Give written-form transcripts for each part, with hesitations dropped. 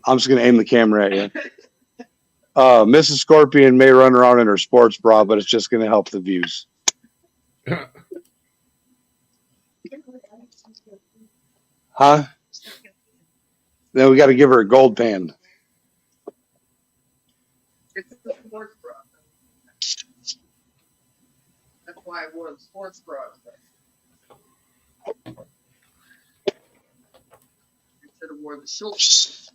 I'm just gonna aim the camera at you. Mrs. Scorpion may run around in her sports bra, but it's just gonna help the views. Huh? Then we got to give her a gold pan. It's a sports bra. That's why I wore the sports bra. You should have wore the shorts.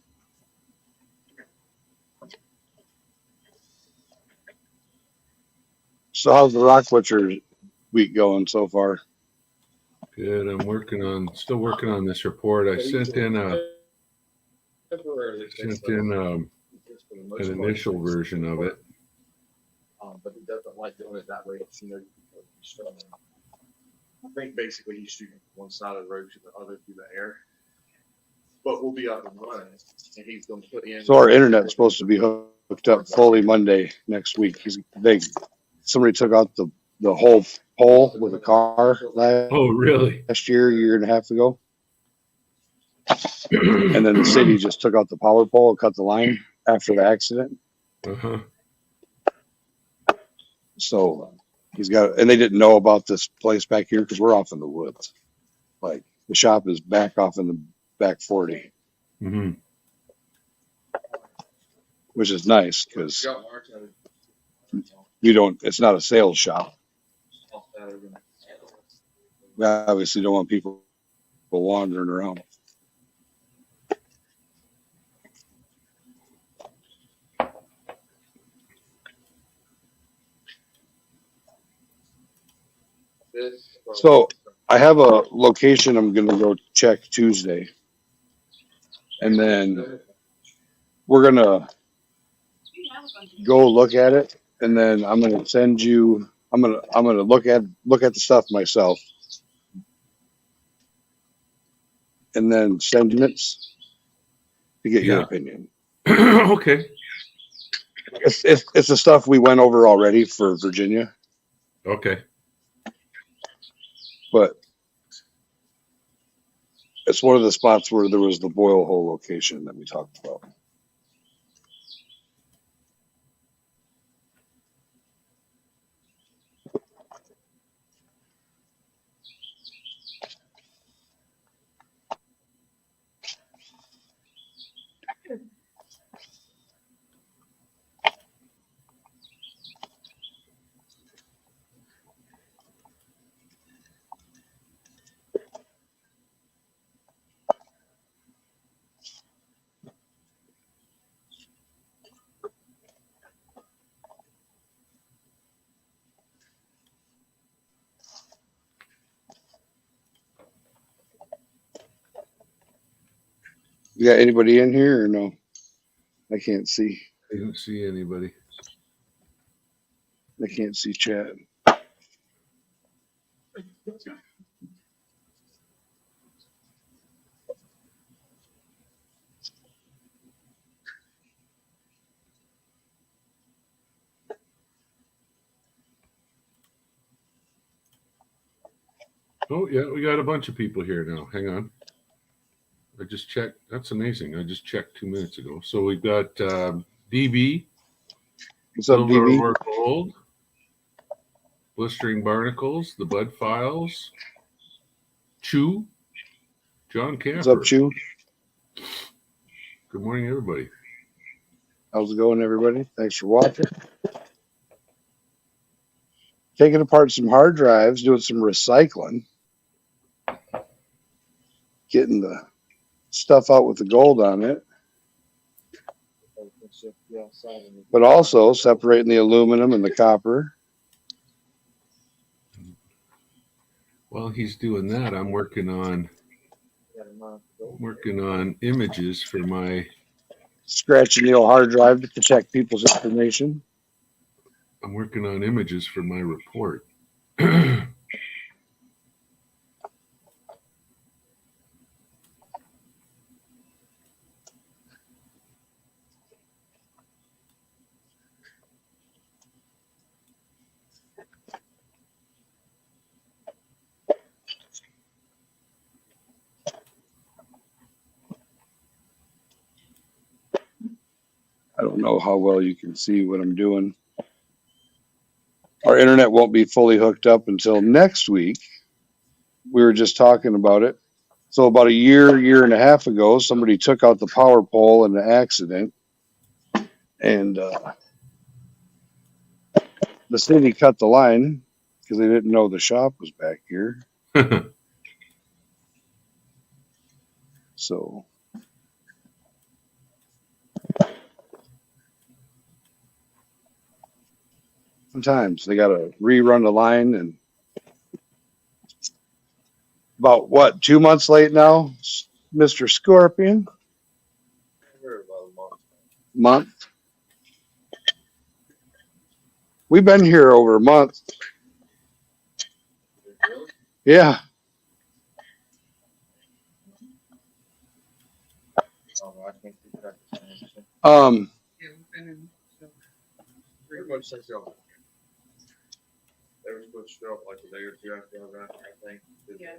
So how's the Rock Butcher week going so far? Good. I'm still working on this report. I sent in an initial version of it. But he doesn't like doing it that way. It's, I think basically he's shooting one side of the road to the other through the air. But we'll be up and running, and he's going to put in. So our internet's supposed to be hooked up fully Monday next week. Somebody took out the whole pole with a car Oh, really? last year and a half ago. And then the city just took out the power pole and cut the line after the accident. Uh-huh. So and they didn't know about this place back here because we're off in the woods. Like the shop is back off in the back 40, Mm-hmm. which is nice because it's not a sales shop. We obviously don't want people wandering around. So I have a location I'm going to go check Tuesday. And then we're going to go look at it. And then I'm going to send you, I'm going to look at the stuff myself. And then send minutes to get your opinion. Okay. It's the stuff we went over already for Virginia. Okay. But it's one of the spots where there was the boil hole location that we talked about. You got anybody in here or no? I can't see. I didn't see anybody. I can't see chat. Oh, yeah, we got a bunch of people here now. Hang on. I just checked. That's amazing. I just checked 2 minutes ago. So we've got DB. What's up, Silver DB? or Gold. Blistering Barnacles. The Bud Files. Chew. John Camper. What's up, Chew? Good morning, everybody. How's it going, everybody? Thanks for watching. Taking apart some hard drives, doing some recycling. Getting the stuff out with the gold on it. But also separating the aluminum and the copper. While he's doing that, I'm working on images for my. Scratching the old hard drive to protect people's information. I'm working on images for my report. I don't know how well you can see what I'm doing. Our internet won't be fully hooked up until next week. We were just talking about it. So about a year and a half ago, somebody took out the power pole in an accident, and the city cut the line because they didn't know the shop was back here. So sometimes they got to rerun the line, and about what, 2 months late now, Mr. Scorpion? We're about a month. Month? We've been here over a month. Really? Yeah. Oh, I can't keep track of time. Yeah, we've been in, so, Pretty much since y'all. They were supposed to show up like a day or two after I got here, I think. Yeah.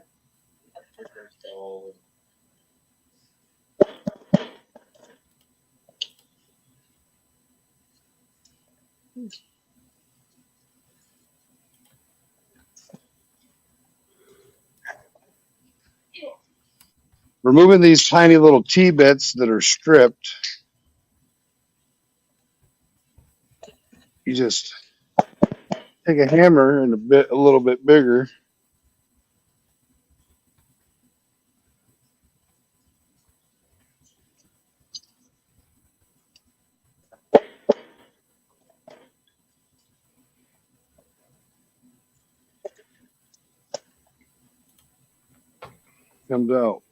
All Removing these tiny little T-bits that are stripped, you just take a hammer and a little bit bigger. Comes out.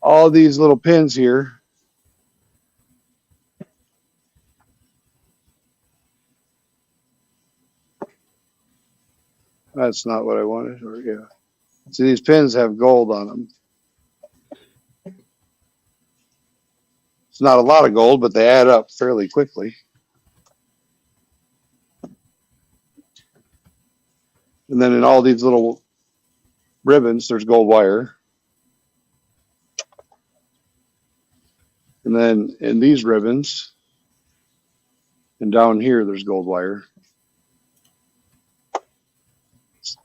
All these little pins here. That's not what I wanted. Or yeah. See, these pins have gold on them. It's not a lot of gold, but they add up fairly quickly. And then in all these little ribbons, there's gold wire. And then in these ribbons, and down here, there's gold wire.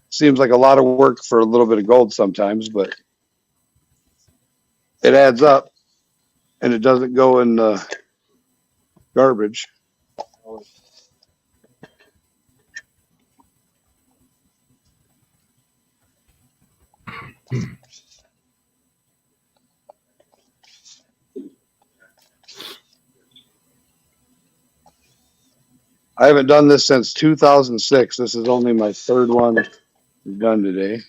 Seems like a lot of work for a little bit of gold sometimes, but it adds up, and it doesn't go in the garbage. I haven't done this since 2006. This is only my third one we've done today.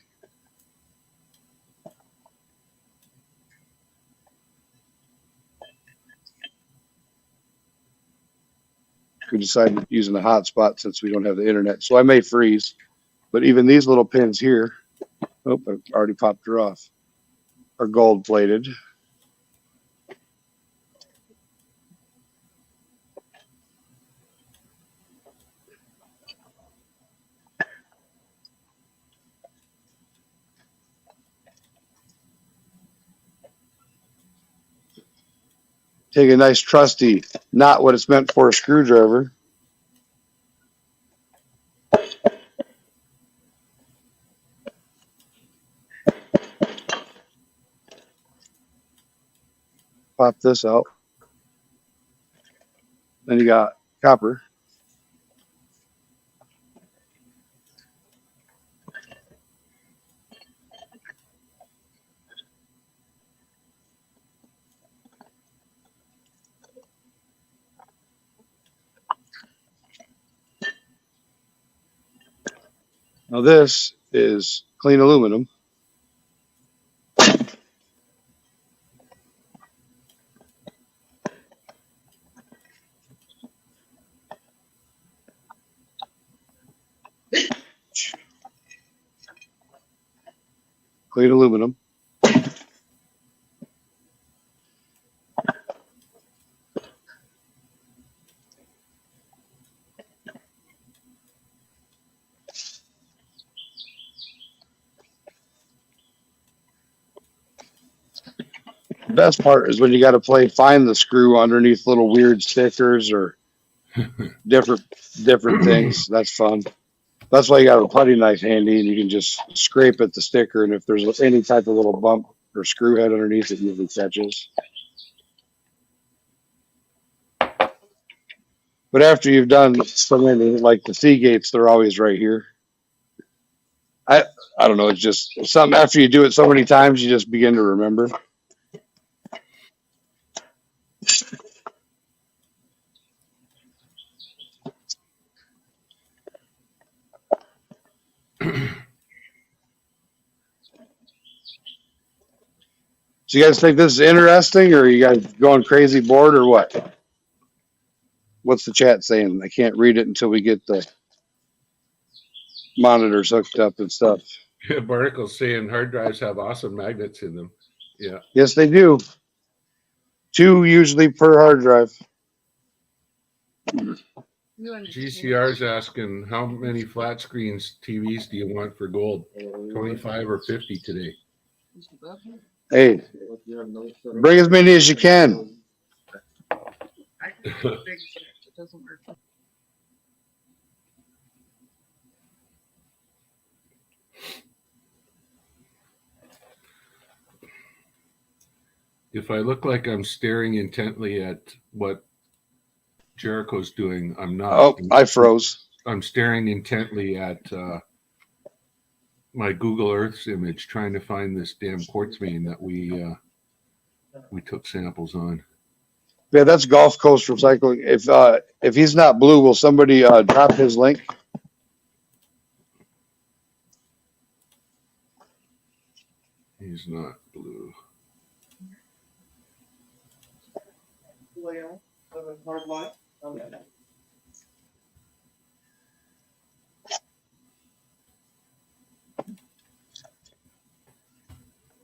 We decided using the hotspot since we don't have the internet, so I may freeze. But even these little pins here, oh, I've already popped her off, are gold plated. Take a nice trusty, not what it's meant for, a screwdriver. Pop this out. Then you got copper. Now this is clean aluminum. Clean aluminum. The best part is when you got to find the screw underneath little weird stickers or different things. That's fun. That's why you got a putty knife handy, and you can just scrape at the sticker, and if there's any type of little bump or screw head underneath, it usually catches. But after you've done so many, like the Seagates, they're always right here. I don't know. It's just something. After you do it so many times, you just begin to remember. So you guys think this is interesting, or are you guys going crazy bored, or what? What's the chat saying? I can't read it until we get the monitors hooked up and stuff. Barnacle's saying hard drives have awesome magnets in them. Yeah. Yes, they do. 2 usually per hard drive. GCR's asking how many flat screens TVs do you want for gold? 25 or 50 today? Hey, bring as many as you can. I can do a big stick. It doesn't work. If I look like I'm staring intently at what Jericho's doing, I'm not. Oh, I froze. I'm staring intently at my Google Earth's image, trying to find this damn quartz vein that we took samples on. Yeah, that's Gulf Coast Recycling. If he's not blue, will somebody drop his link? He's not blue.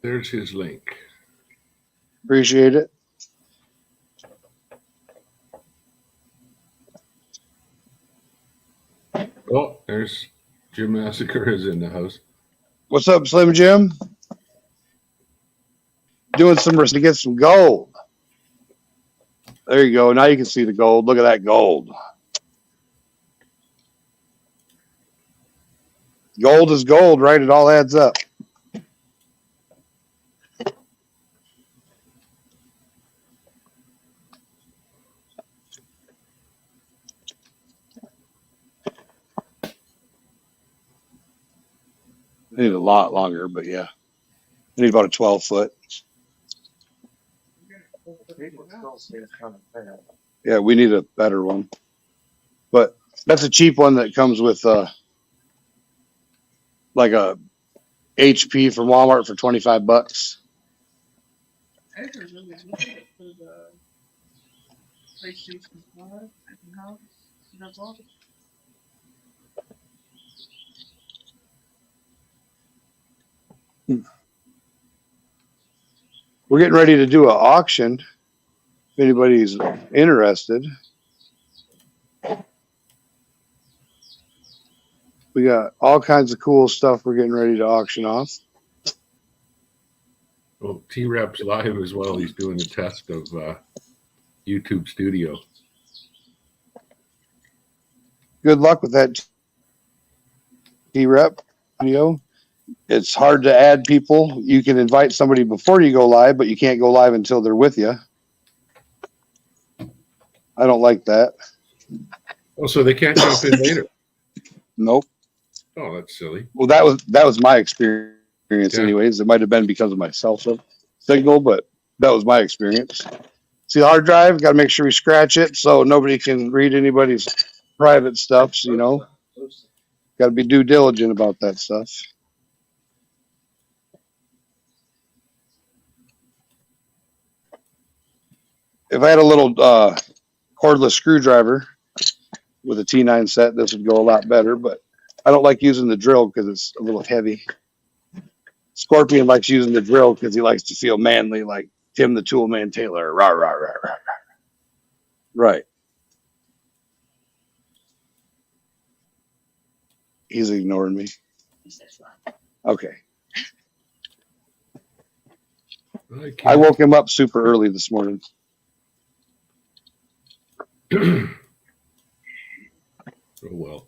There's his link. Appreciate it. Oh, there's Jim Massacre is in the house. What's up, Slim Jim? Doing some to get some gold. There you go. Now you can see the gold. Look at that gold. Gold is gold, right? It all adds up. I need a lot longer, but yeah. I need about a 12-foot. Yeah, we need a better one. But that's a cheap one that comes with like a HP from Walmart for $25. I heard really good for the PlayStation 5 at the house. That's all. We're getting ready to do an auction. If anybody's interested. We got all kinds of cool stuff we're getting ready to auction off. Well, T-Rep's live as well. He's doing a test of YouTube Studio. Good luck with that, T-Rep video. It's hard to add people. You can invite somebody before you go live, but you can't go live until they're with you. I don't like that. Oh, so they can't jump in later? Nope. Oh, that's silly. Well, that was my experience, Yeah. anyways. It might have been because of my cell phone signal, but that was my experience. See the hard drive? Got to make sure we scratch it so nobody can read anybody's private stuff. So, got to be due diligent about that stuff. If I had a little cordless screwdriver with a T9 set, this would go a lot better, but I don't like using the drill because it's a little heavy. Scorpion likes using the drill because he likes to feel manly like Tim the Toolman Taylor. Rah, rah, rah, rah, rah. Right. He's ignoring me. Okay. I I can't. woke him up super early this morning. Oh well.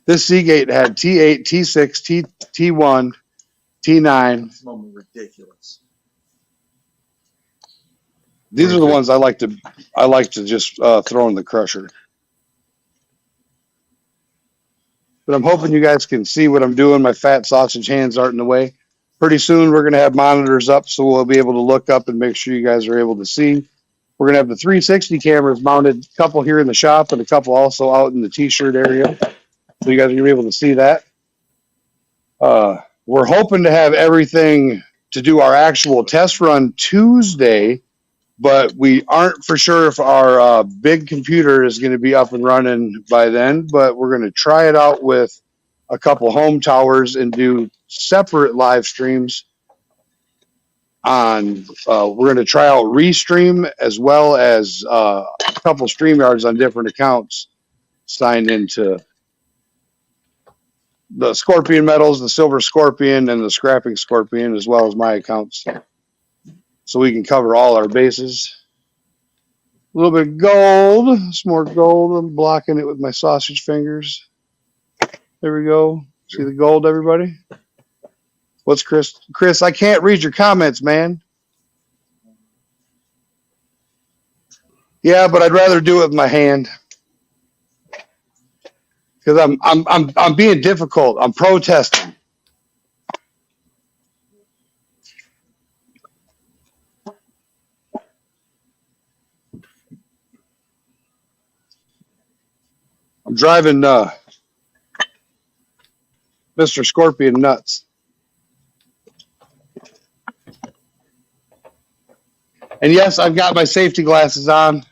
This Seagate had T8, T6, T1, T9. It's moment ridiculous. These are the ones I like to just throw in the crusher. But I'm hoping you guys can see what I'm doing. My fat sausage hands aren't in the way. Pretty soon we're going to have monitors up, so we'll be able to look up and make sure you guys are able to see. We're going to have the 360 cameras mounted, a couple here in the shop and a couple also out in the t-shirt area. So you guys are going to be able to see that. We're hoping to have everything to do our actual test run Tuesday, but we aren't for sure if our big computer is going to be up and running by then. But we're going to try it out with a couple home towers and do separate live streams on. We're going to try out Restream as well as a couple StreamYards on different accounts signed into the Scorpion Metals, the Silver Scorpion, and the Scrapping Scorpion, as well as my accounts. So we can cover all our bases. A little bit of gold, some more gold. I'm blocking it with my sausage fingers. There we go. See the gold, everybody? What's Chris? Chris, I can't read your comments, man. Yeah, but I'd rather do it with my hand. Because I'm being difficult. I'm protesting. I'm driving Mr. Scorpion nuts. And yes, I've got my safety glasses on.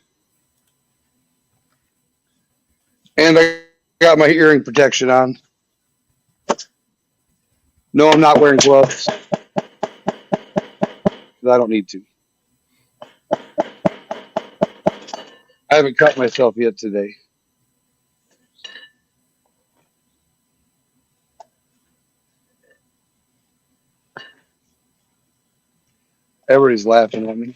And I got my hearing protection on. No, I'm not wearing gloves. 'Cause I don't need to. I haven't cut myself yet today. Everybody's laughing at me.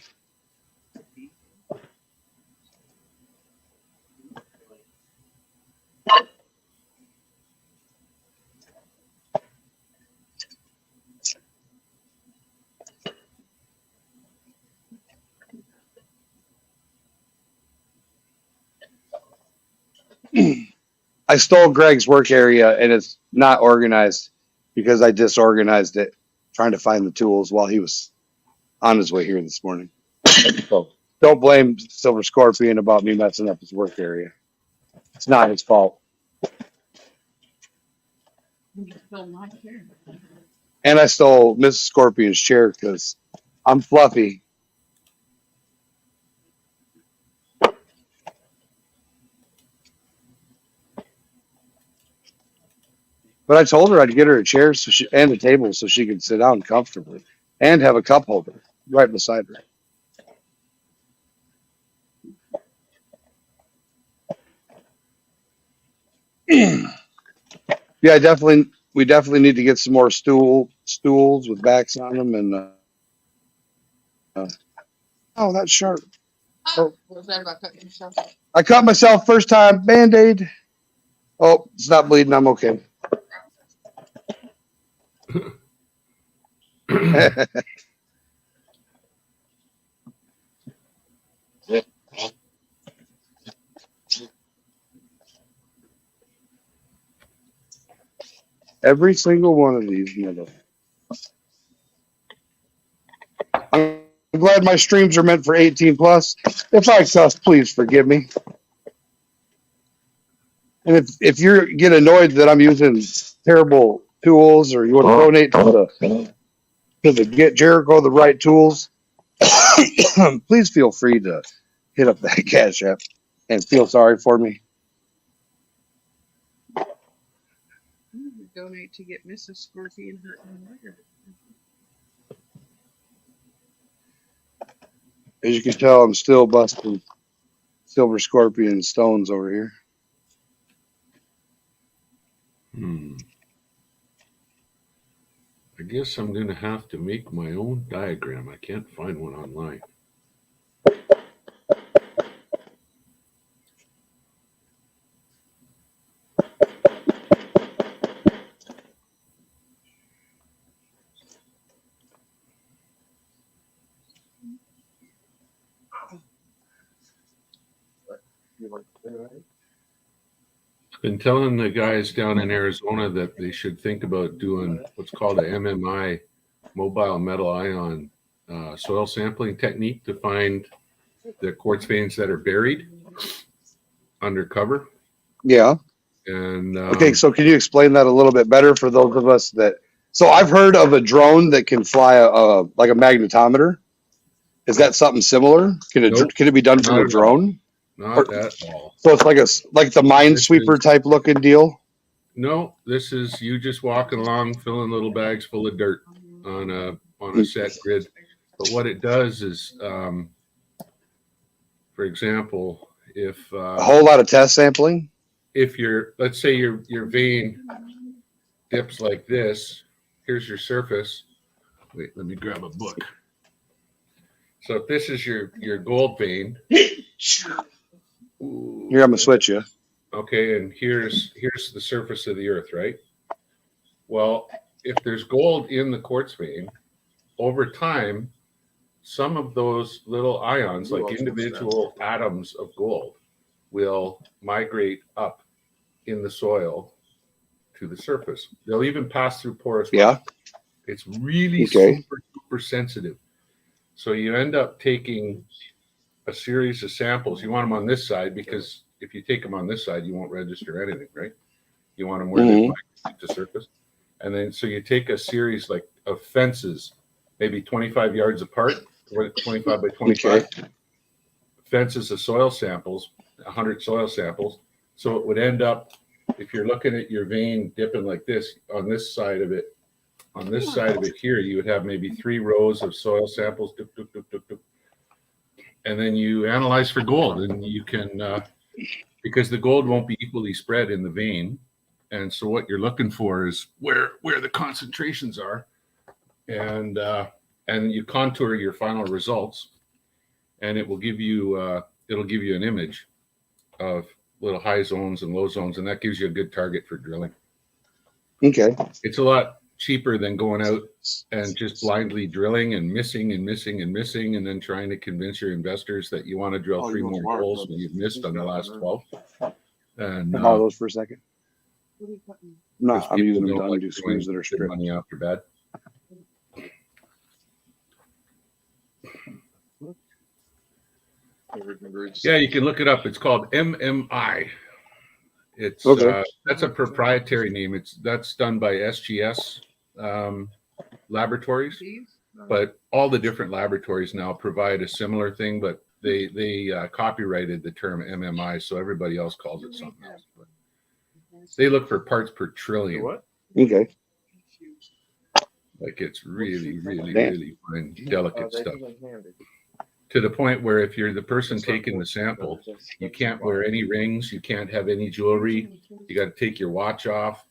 I stole Greg's work area and it's not organized because I disorganized it trying to find the tools while he was on his way here this morning. So don't blame Silver Scorpion about me messing up his work area. It's not his fault. You just stole my chair. And I stole Mrs. Scorpion's chair because I'm fluffy. But I told her I'd get her a chair and a table so she could sit down comfortably and have a cup holder right beside her. Yeah, we definitely need to get some more stools with backs on them and oh, that's sharp. Oh, was that about cutting yourself? I cut myself first time, Band-Aid. Oh, it's not bleeding, I'm okay. Every single one of these, I'm glad my streams are meant for 18 plus. If I cuss, please forgive me. And if you get annoyed that I'm using terrible tools or you want to donate to the Get Jericho the right tools, please feel free to hit up that Cash App and feel sorry for me. You would donate to get Mrs. Scorpion her own record. As you can tell, I'm still busting Silver Scorpion stones over here. I guess I'm going to have to make my own diagram. I can't find one online. You like to say that? Been telling the guys down in Arizona that they should think about doing what's called a MMI, mobile metal ion soil sampling technique to find the quartz veins that are buried under cover. Yeah. And Okay, so can you explain that a little bit better for those of us that? So I've heard of a drone that can fly like a magnetometer. Is that something similar? Nope, Can it be done from not a at drone? not at all. So it's like the Minesweeper type looking deal. No, this is you just walking along, filling little bags full of dirt on a set grid. But what it does is, for example, if A whole lot of test sampling. if let's say your vein dips like this, here's your surface. Wait, let me grab a book. So if this is your gold vein, ooh, Here, I'm gonna switch you. okay, and here's the surface of the earth, right? Well, if there's gold in the quartz vein, over time, some of those little ions, like individual atoms of gold, will migrate up in the soil to the surface. They'll even pass through porous rock. Yeah. It's really Okay. super sensitive. So you end up taking a series of samples. You want them on this side because if you take them on this side, you won't register anything, right? You want them where they migrate to surface. And then so you take a series like of fences, maybe 25 yards apart, 25 by 25 fences of soil samples, 100 soil samples. So it would end up, if you're looking at your vein dipping like this, on this side of it here, you would have maybe 3 rows of soil samples, dip, dip, dip, dip, dip. And then you analyze for gold, and you can, because the gold won't be equally spread in the vein. And so what you're looking for is where the concentrations are, and you contour your final results, and it will give you an image of little high zones and low zones, and that gives you a good target for drilling. Okay. It's a lot cheaper than going out and just blindly drilling and missing and then trying to convince your investors that you want to drill 3 more holes when you've missed on the last 12. And Borrow those for a second. What are you putting? No, because I'm people using them don't to like undo screws that are good stripped. money after bad. Yeah, you can look it up. It's called MMI. It's Okay. that's a proprietary name. That's done by SGS laboratories, These? but all the different laboratories now provide a similar thing, but they copyrighted the term MMI, so everybody else calls it something else. But they look for parts per trillion. What? Okay. Like it's really Damn. fine, delicate stuff. To the point where if you're the person taking the sample, you can't wear any rings, you can't have any jewelry, you got to take your watch off,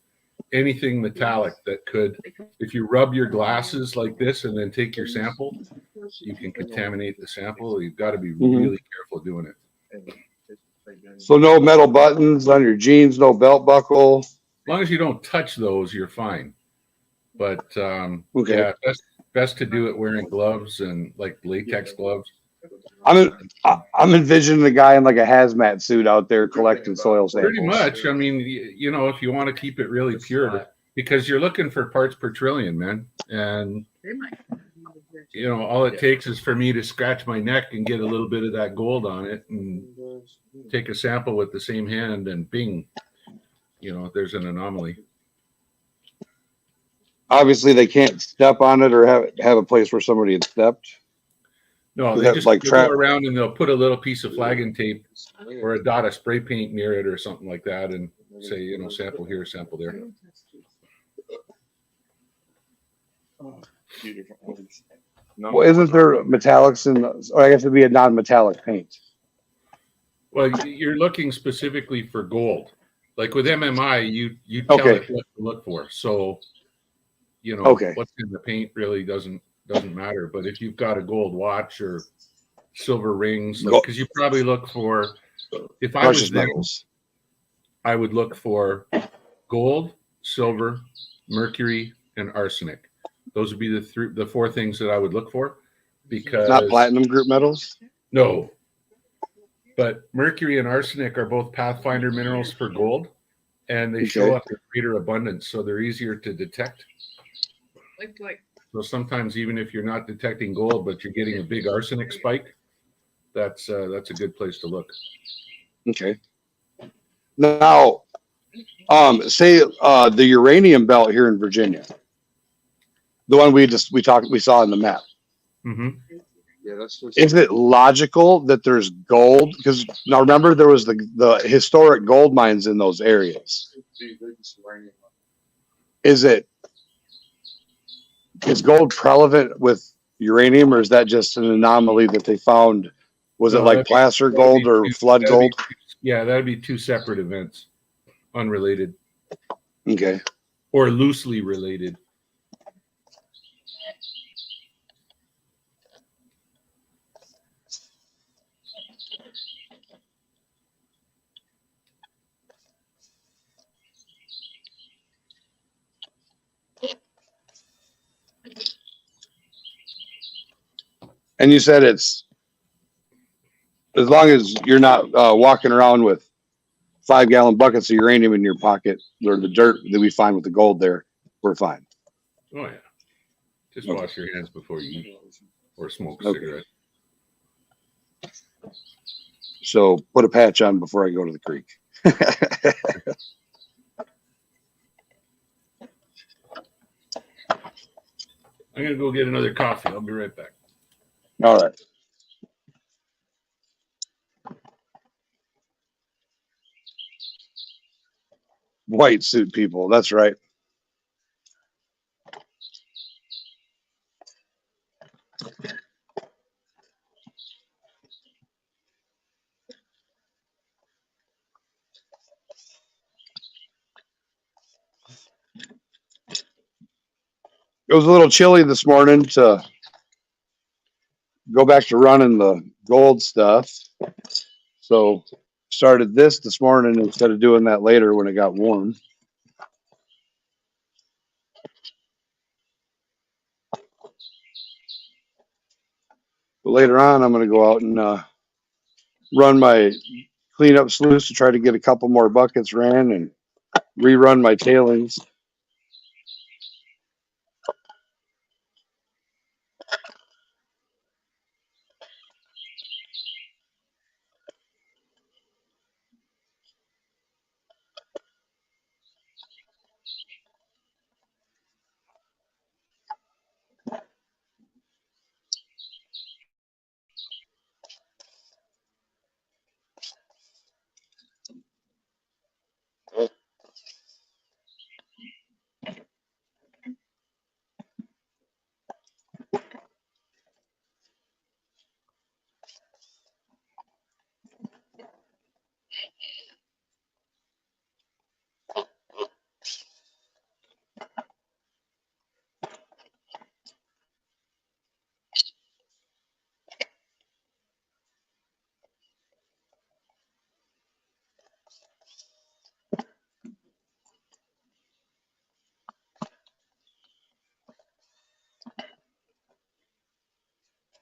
anything metallic that could, if you rub your glasses like this and then take your sample, you can contaminate the sample. You've got to be really careful doing it. So no metal buttons on your jeans, no belt buckle. As long as you don't touch those, you're fine. But Okay. yeah, best to do it wearing gloves and like latex gloves. I'm envisioning a guy in like a hazmat suit out there collecting soil samples. Pretty much. I mean, you know, if you want to keep it really pure, because you're looking for parts per trillion, man. And, They might. you know, all it takes is for me to scratch my neck and get a little bit of that gold on it and take a sample with the same hand and bing, you know, there's an anomaly. Obviously, they can't step on it or have a place where somebody had stepped. No, Is they that just like go around and they'll put a little piece of flagging tape or a dot of spray paint near it or something like that and say, you know, sample here, sample there. Well, isn't there metallics in? Or I guess it'd be a non-metallic paint. Well, you're looking specifically for gold. Like with MMI, you tell Okay. it what to look for. So you know, Okay. what's in the paint really doesn't matter. But if you've got a gold watch or silver rings, like, because you probably look for, if I was Precious them, metals. I would look for gold, silver, mercury, and arsenic. Those would be the four things that I would look for. Because Not platinum group metals. no, but mercury and arsenic are both pathfinder minerals for gold, and they show Okay. up in greater abundance, so they're easier to detect. Like So sometimes, even if you're not detecting gold, but you're getting a big arsenic spike, that's a good place to look. Okay. Now, say the uranium belt here in Virginia, the one we saw in the map. Mm-hmm. Yeah, that's what's Is it logical that there's gold? Because now remember, there was the historic gold mines in those areas. Is gold prevalent with uranium, or is that just an anomaly that they found? Was it No, like placer gold or flood gold? That'd be two separate events, unrelated Okay. or loosely related. And you said it's as long as you're not walking around with 5-gallon buckets of uranium in your pocket or the dirt that we find with the gold there, we're fine. Oh yeah, just Okay. wash your hands before you eat or smoke a Okay. cigarette. So put a patch on before I go to the creek. I'm gonna go get another coffee. I'll be right back. All right. White suit people. That's right. It was a little chilly this morning to go back to running the gold stuff. So started this morning instead of doing that later when it got warm. But later on, I'm going to go out and run my cleanup sluice to try to get a couple more buckets ran and rerun my tailings.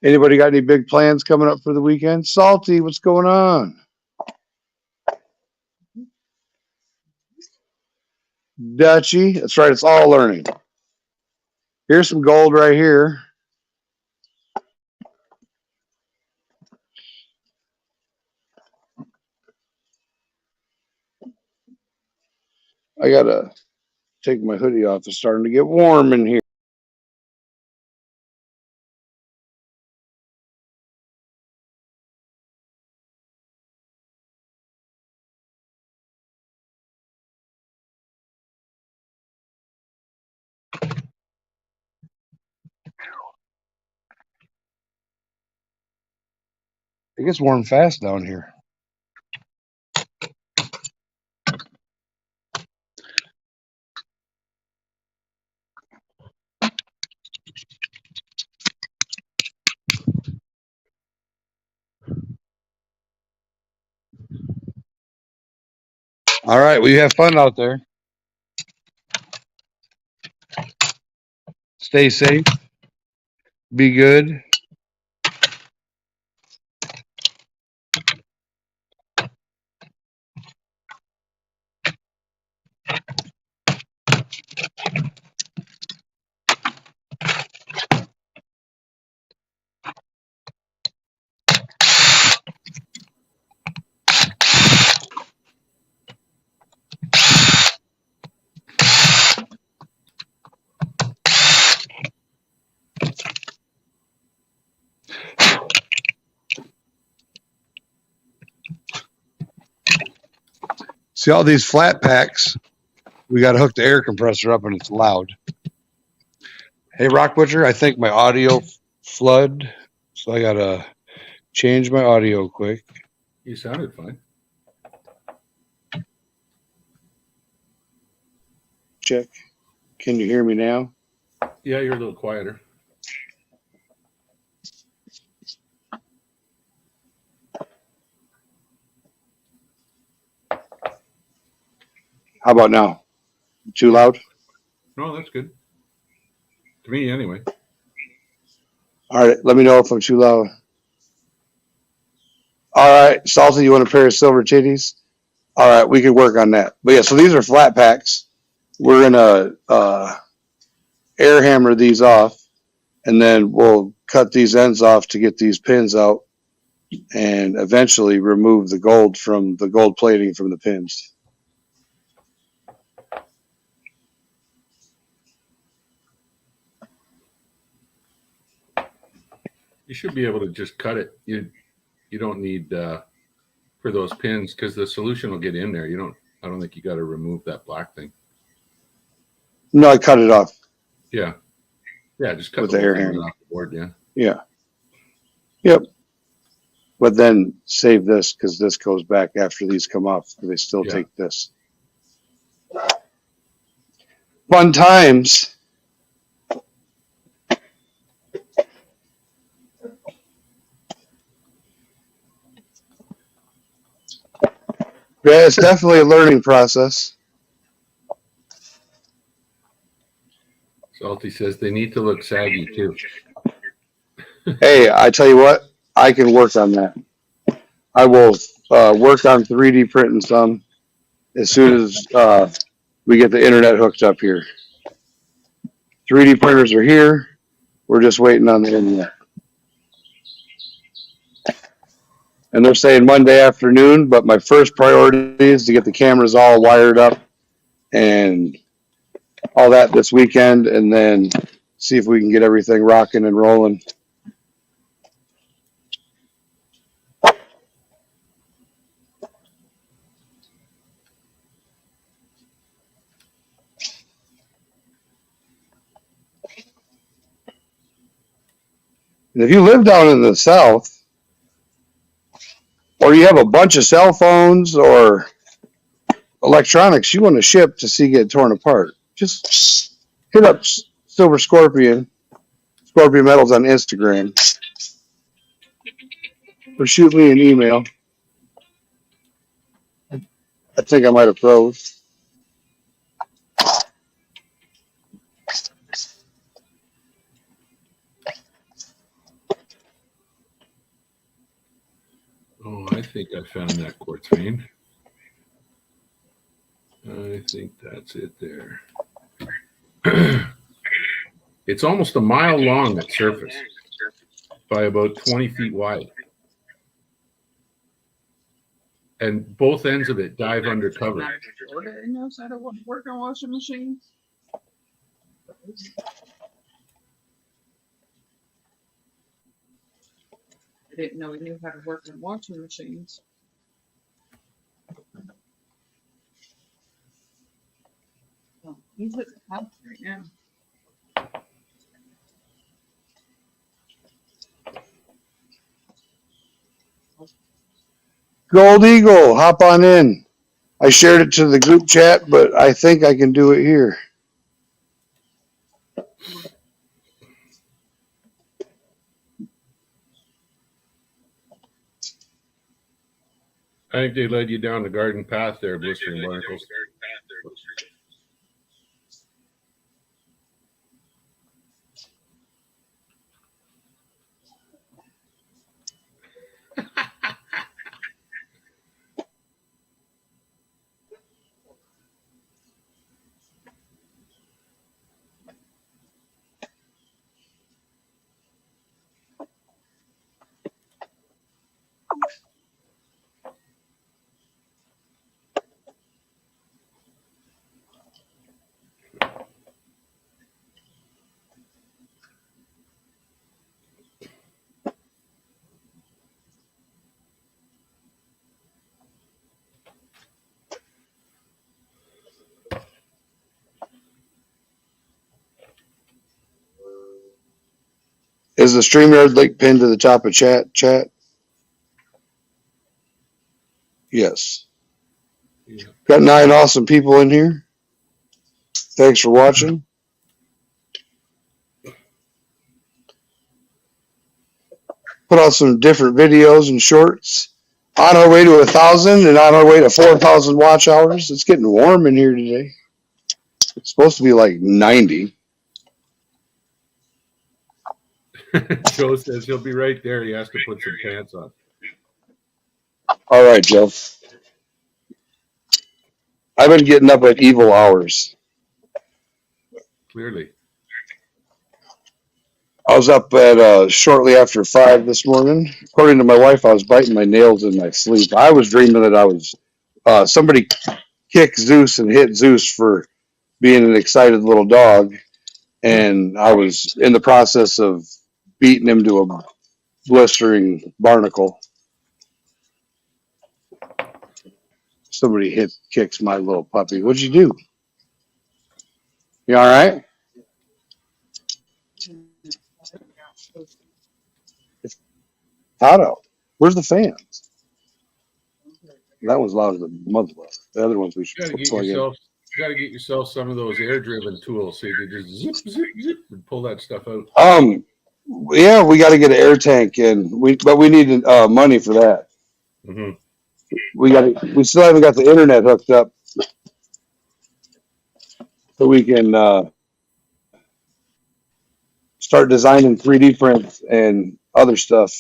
Anybody got any big plans coming up for the weekend? Salty, what's going on? Dutchy, that's right. It's all learning. Here's some gold right here. I gotta take my hoodie off. It's starting to get warm in here. It gets warm fast down here. All right. Well, you have fun out there. Stay safe. Be good. See all these flat packs? We got to hook the air compressor up and it's loud. Hey, Rock Butcher, I think my audio flood. So I got to change my audio quick. You sounded fine. Check. Can you hear me now? Yeah, you're a little quieter. How about now? Too loud? No, that's good. To me, anyway. All right. Let me know if I'm too loud. All right. Salty, you want a pair of silver titties? All right. We could work on that. But yeah, so these are flat packs. We're going to air hammer these off, and then we'll cut these ends off to get these pins out and eventually remove the gold plating from the pins. You should be able to just cut it. You don't need for those pins because the solution will get in there. I don't think you got to remove that black thing. No, I cut it off. Yeah, just cut With the the whole air thing hammer. off the board. Yeah. Yeah. Yep. But then save this because this goes back after these come off. They still Yeah. take this. Fun times. Yeah, it's definitely a learning process. Salty says they need to look saggy too. Hey, I tell you what, I can work on that. I will work on 3D printing some as soon as we get the internet hooked up here. 3D printers are here. We're just waiting on the internet. And they're saying Monday afternoon, but my first priority is to get the cameras all wired up and all that this weekend, and then see if we can get everything rocking and rolling. And if you live down in the South, or you have a bunch of cell phones or electronics you want to ship to see get torn apart, just hit up Silver Scorpion Metals on Instagram, or shoot me an email. I think I might have froze. Oh, I think I found that quartz vein. I think that's it there. It's almost a mile long at surface by about 20 feet wide. And both ends of it dive undercover. Jordan knows how to work on washing machines. I didn't know he knew how to work on washing machines. Oh, he's at the house right now. Gold Eagle, hop on in. I shared it to the group chat, but I think I can do it here. I think they led you down the garden path there, Blistering Barnacles. Is the StreamYard link pinned to the top of chat? Yes. Yeah. Got 9 awesome people in here. Thanks for watching. Put out some different videos and shorts. On our way to 1,000 and on our way to 4,000 watch hours. It's getting warm in here today. It's supposed to be like 90. Joe says he'll be right there. He has to put some pants on. All right, Joe. I've been getting up at evil hours. Clearly. I was up at shortly after 5 this morning. According to my wife, I was biting my nails in my sleep. I was dreaming that I was somebody kicked Zeus and hit Zeus for being an excited little dog, and I was in the process of beating him to a blistering barnacle. Somebody kicks my little puppy. What'd you do? You all right? It's hot out. Where's the fans? That one's loud as a mother. The other ones we should plug in. You gotta get yourself some of those air-driven tools so you can just zip, zip, zip, and pull that stuff out. Yeah, we got to get an air tank in. But we need money for that. Mm-hmm. We still haven't got the internet hooked up, so we can start designing 3D prints and other stuff.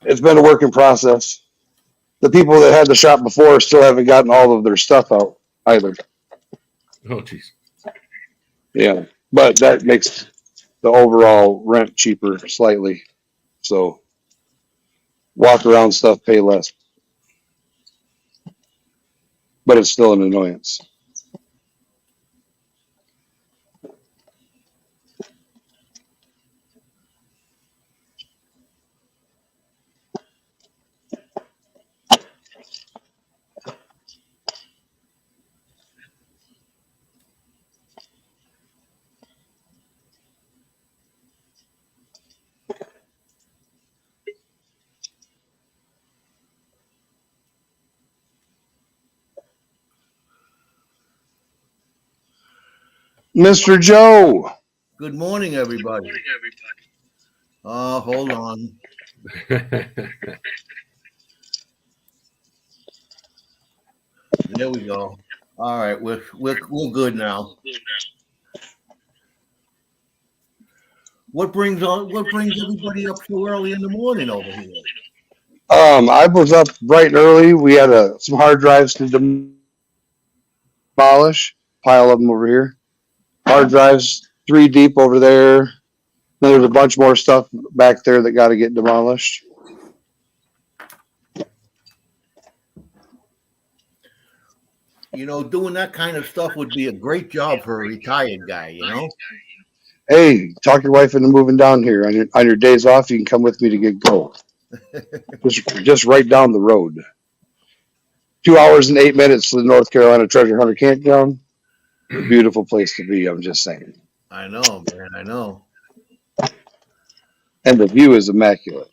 It's been a work in process. The people that had the shop before still haven't gotten all of their stuff out either. Oh, jeez. Yeah, but that makes the overall rent cheaper slightly. So walk around stuff, pay less. But it's still an annoyance. Mr. Joe. Good morning, everybody. Hold on. There we go. All right, we're good now. What brings everybody up so early in the morning over here? I was up bright and early. We had some hard drives to demolish. Pile of them over here. Hard drives, 3 deep over there. Then there's a bunch more stuff back there that got to get demolished. You know, doing that kind of stuff would be a great job for a retired guy, you know? Hey, talk your wife into moving down here. On your days off, you can come with me to get gold. just right down the road. 2 hours and 8 minutes to the North Carolina Treasure Hunter Campground. Beautiful place to be, I'm just saying. I know, man, I know. And the view is immaculate.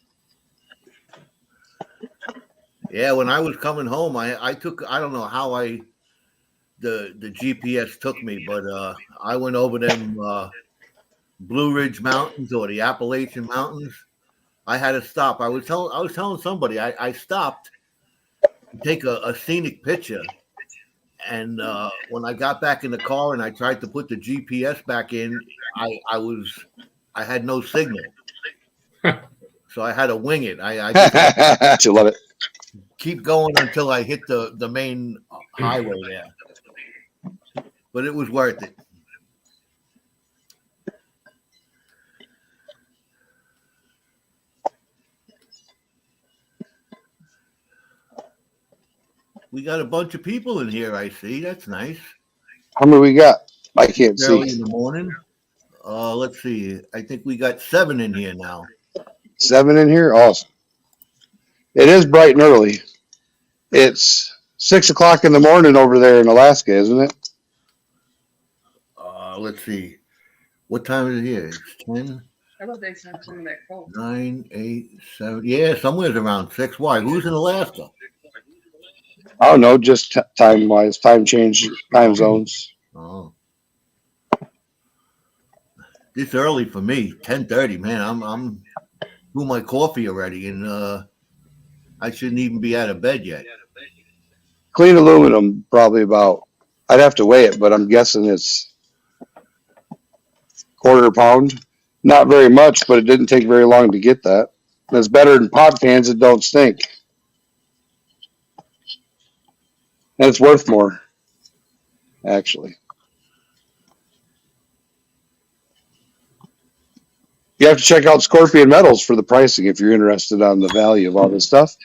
Yeah, when I was coming home, I don't know how the GPS took me, but I went over them Blue Ridge Mountains or the Appalachian Mountains. I had to stop. I was telling somebody I stopped to take a scenic picture, and when I got back in the car and I tried to put the GPS back in, I had no signal, so I had to wing it. I just You love it. keep going until I hit the main highway there, but it was worth it. We got a bunch of people in here. I see. That's nice. How many we got? I can't Early see. in the morning. Let's see. I think we got 7 in here now. 7 in here? Awesome. It is bright and early. It's 6 o'clock in the morning over there in Alaska, isn't it? Let's see. What time is it here? It's 10, How about they sent some of that cold? 9, 8, 7. Yeah, somewhere around 6. Why? Who's in Alaska? I don't know, just time wise, time change, time zones. Oh. It's early for me. 10:30, man. I'm doing my coffee already, and I shouldn't even be out of bed yet. Clean aluminum, probably about, I'd have to weigh it, but I'm guessing it's quarter pound. Not very much, but it didn't take very long to get that. It's better than pop cans that don't stink. And it's worth more, actually. You have to check out Scorpion Metals for the pricing if you're interested on the value of all this stuff.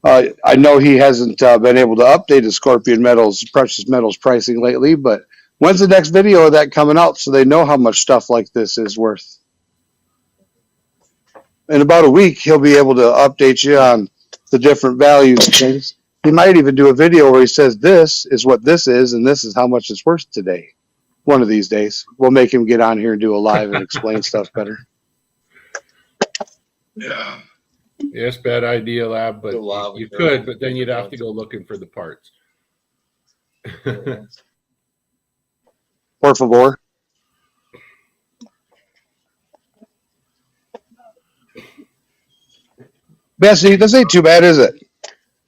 I know he hasn't been able to update his Scorpion Metals, precious metals pricing lately, but when's the next video of that coming out so they know how much stuff like this is worth? In about a week, he'll be able to update you on the different values of things. He might even do a video where he says, this is what this is, and this is how much it's worth today. One of these days, we'll make him get on here and do a live and explain stuff better. Yeah. Yes, bad idea, Lab, but The lava you barrel. could, but then you'd have to go looking for the parts. Por favor. Bessie, this ain't too bad, is it?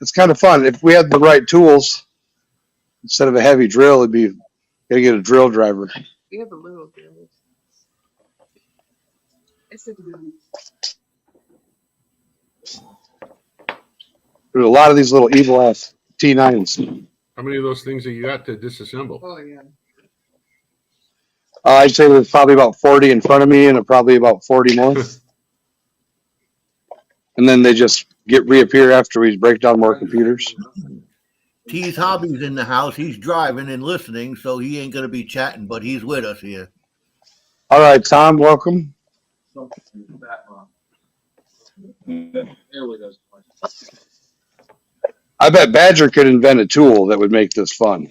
It's kind of fun. If we had the right tools, instead of a heavy drill, it'd be, gotta get a drill driver. We have a little bit. It's a good. There's a lot of these little evil ass T9s. How many of those things have you got to disassemble? Oh yeah. I'd say there's probably about 40 in front of me and probably about 40 more. And then they just reappear after we break down more computers. T's Hobby's in the house. He's driving and listening, so he ain't gonna be chatting, but he's with us here. All right, Tom, welcome. I bet Badger could invent a tool that would make this fun.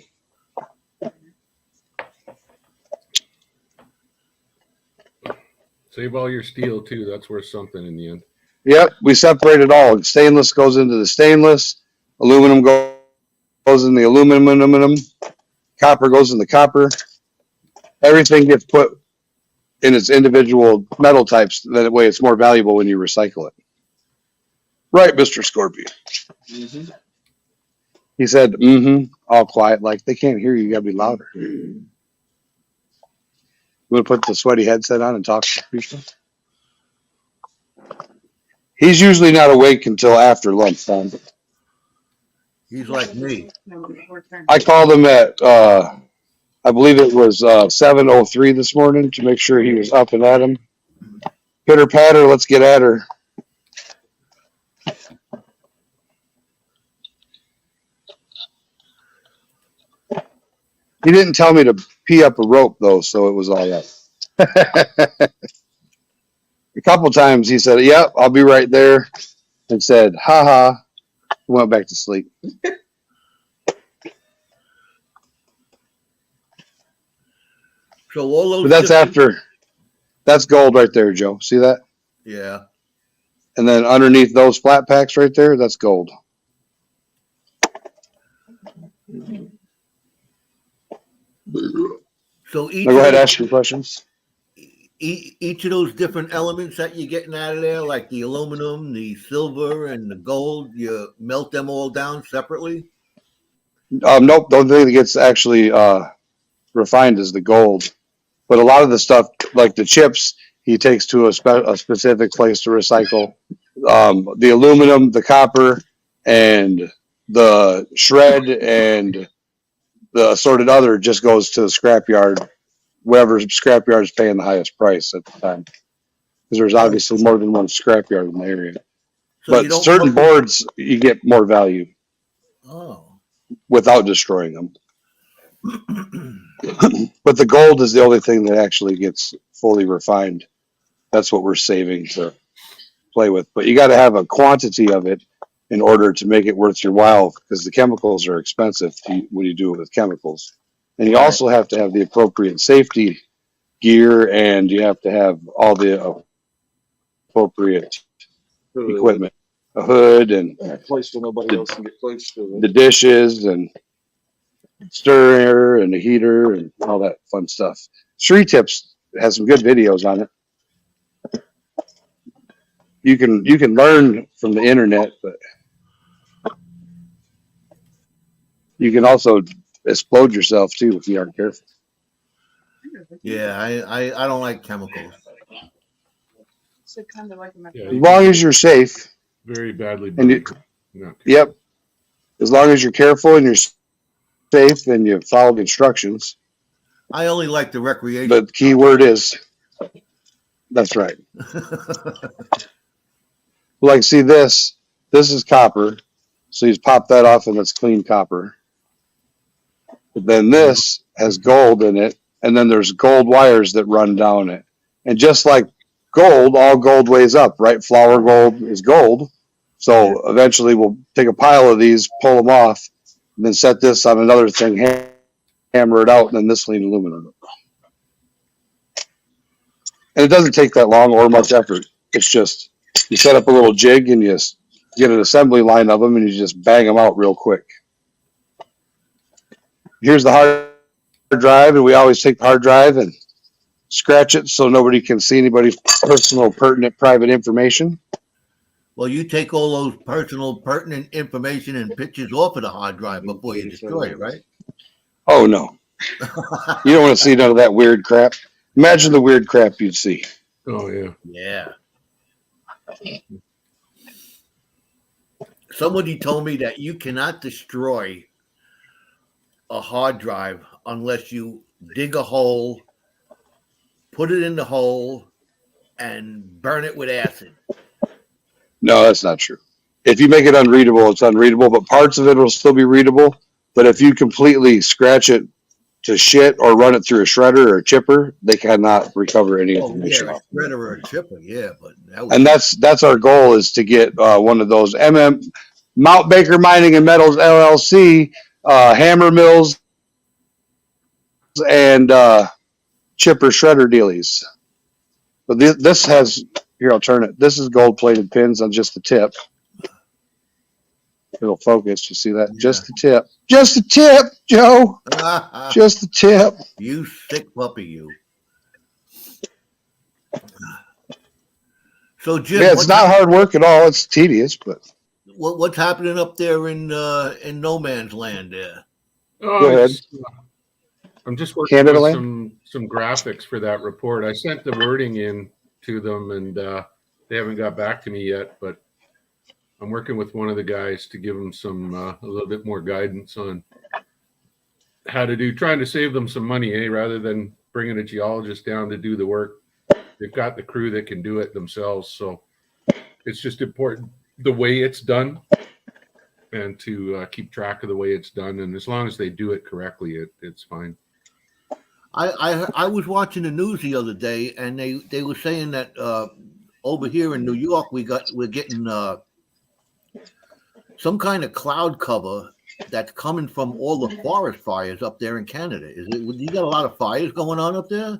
Save all your steel too. That's worth something in the end. Yep, we separate it all. Stainless goes into the stainless, aluminum goes in the aluminum, copper goes in the copper. Everything gets put in its individual metal types. That way it's more valuable when you recycle it. Right, Mr. Scorpion. Mm-hmm. He said, all quiet, like they can't hear you. You gotta be louder. You want to put the sweaty headset on and talk to people? He's usually not awake until after lunchtime. He's like me. I called him at, I believe it was 7:03 this morning to make sure he was up and at him. Pitter patter, let's get at her. He didn't tell me to pee up a rope though, so it was all right. A couple times he said, "Yep, I'll be right there," and said, "Ha ha," went back to sleep. So all those. But that's after. That's gold right there, Joe. See that? Yeah. And then underneath those flat packs right there, that's gold. So each. Now go ahead, ask your questions. each of those different elements that you're getting out of there, like the aluminum, the silver, and the gold, you melt them all down separately? Nope, the only thing that gets actually refined is the gold. But a lot of the stuff, like the chips, he takes to a specific place to recycle. The aluminum, the copper, and the shred and the assorted other just goes to the scrapyard, whatever scrapyard is paying the highest price at the time. Because there's obviously more than one scrapyard in the area. So you But don't certain look- boards, you get more value Oh. without destroying them. But the gold is the only thing that actually gets fully refined. That's what we're saving to play with. But you got to have a quantity of it in order to make it worth your while, because the chemicals are expensive when you do it with chemicals. And you also have to have the appropriate safety gear, and you have to have all the appropriate equipment, a hood, and A place where nobody else can get close to the it. dishes, and stirrer, and the heater, and all that fun stuff. Street Tips has some good videos on it. You can learn from the internet, but you can also explode yourself too if you aren't careful. Yeah, I don't like chemicals. So kind of like a Yeah, As long as you're safe, Very badly And you- burned. No. yep. As long as you're careful and you're safe and you follow the instructions. I only like the recreation. But the key word is, that's right. Like, see this is copper. So you pop that off and it's clean copper. But then this has gold in it, and then there's gold wires that run down it. And just like gold, all gold weighs up, right? Flour gold is gold. So eventually we'll take a pile of these, pull them off, and then set this on another thing, hammer it out, and then this lean aluminum. And it doesn't take that long or much effort. It's just you set up a little jig and you just get an assembly line of them and you just bang them out real quick. Here's the hard drive, and we always take the hard drive and scratch it so nobody can see anybody's personal, pertinent, private information. Well, you take all those personal, pertinent information and pictures off of the hard drive before you destroy it, right? Oh, no. You don't want to see none of that weird crap. Imagine the weird crap you'd see. Oh, yeah. Yeah. Somebody told me that you cannot destroy a hard drive unless you dig a hole, put it in the hole, and burn it with acid. No, that's not true. If you make it unreadable, it's unreadable, but parts of it will still be readable. But if you completely scratch it to shit or run it through a shredder or a chipper, they cannot recover any Oh, information. yeah, a shredder or a chipper, yeah, but that was, And that's our goal, is to get one of those Mount Baker Mining and Metals LLC hammer mills and chipper shredder dealies. But this has, here, I'll turn it. This is gold plated pins on just the tip. It'll focus. You see that? Yeah. Just the tip. Just the tip, Joe. Just the tip. you sick puppy, you. So, Jim, Yeah, it's not hard work at all. It's tedious, but what's happening up there in no man's land there? Oh, Go ahead. I'm just working Canada on land? some graphics for that report. I sent the wording in to them, and they haven't got back to me yet. But I'm working with one of the guys to give them some a little bit more guidance on how to trying to save them some money, rather than bringing a geologist down to do the work. They've got the crew that can do it themselves, so it's just important the way it's done, and to keep track of the way it's done. And as long as they do it correctly, it's fine. I was watching the news the other day, and they were saying that over here in New York we're getting some kind of cloud cover that's coming from all the forest fires up there in Canada. You got a lot of fires going on up there?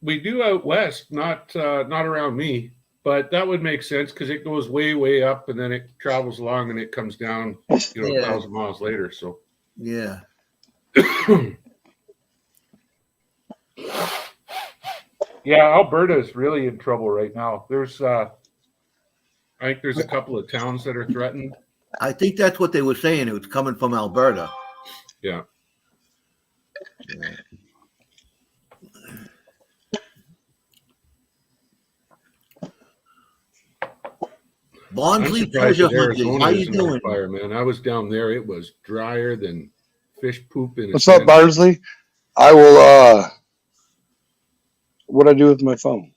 We do out west, not around me, but that would make sense because it goes way, way up, and then it travels along and it comes down, Yeah. 1,000 miles later. So Yeah. Yeah, Alberta is really in trouble right now. There's, I think there's a couple of towns that are threatened. I think that's what they were saying. It was coming from Alberta. Yeah. Yeah. I'm Barnsley surprised Treasure that Hunters. Arizona How you isn't on doing? fire, man. I was down there. It was drier than fish poop in a What's up, sand. Barnsley? I will, what'd I do with my phone?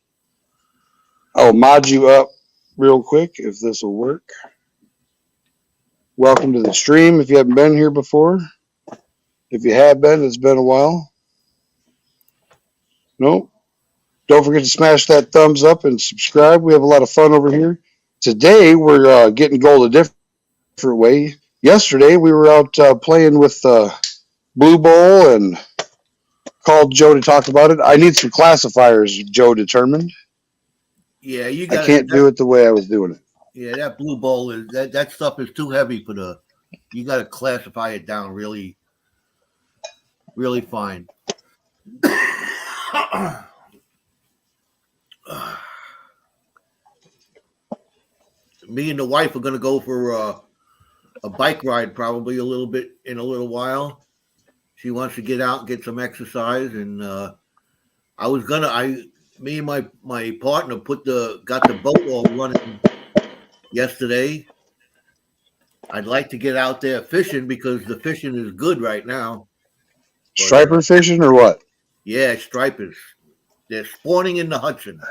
I'll mod you up real quick if this will work. Welcome to the stream if you haven't been here before. If you have been, it's been a while. Nope. Don't forget to smash that thumbs up and subscribe. We have a lot of fun over here. Today, we're getting gold a different way. Yesterday, we were out playing with Blue Bowl and called Joe to talk about it. I need some classifiers, Joe determined. Yeah, you I got can't do it the way I was doing it. Yeah, that blue bowl is that stuff is too heavy for the. You got to classify it down really, really fine. Me and the wife are going to go for a bike ride probably a little bit in a little while. She wants to get out and get some exercise, and me and my partner got the boat all running yesterday. I'd like to get out there fishing because the fishing is good right now. Striper fishing or what? Yeah, stripers. They're spawning in the Hudson.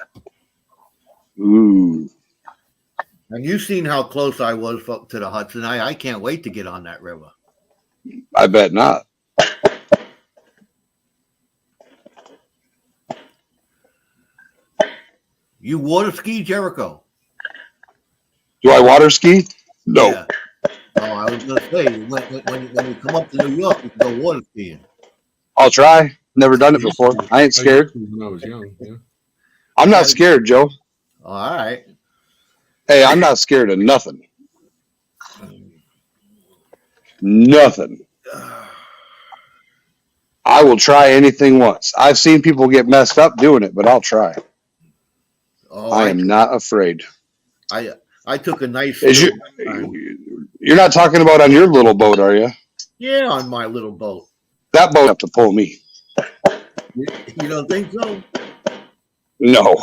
Ooh. And you've seen how close I was to the Hudson. I can't wait to get on that river. I bet not. You water ski, Jericho? Do I water ski? No. Yeah. Oh, I was going to say, when you come up to New York, you can go water skiing. I'll try. Never done it before. I ain't scared. When I was young, yeah. I'm not scared, Joe. All right. Hey, I'm not scared of nothing. Nothing. I will try anything once. I've seen people get messed up doing it, but I'll try. Oh, I am not afraid. I took a nice. You're not talking about on your little boat, are you? Yeah, on my little boat. That boat have to pull me. You don't think so? No.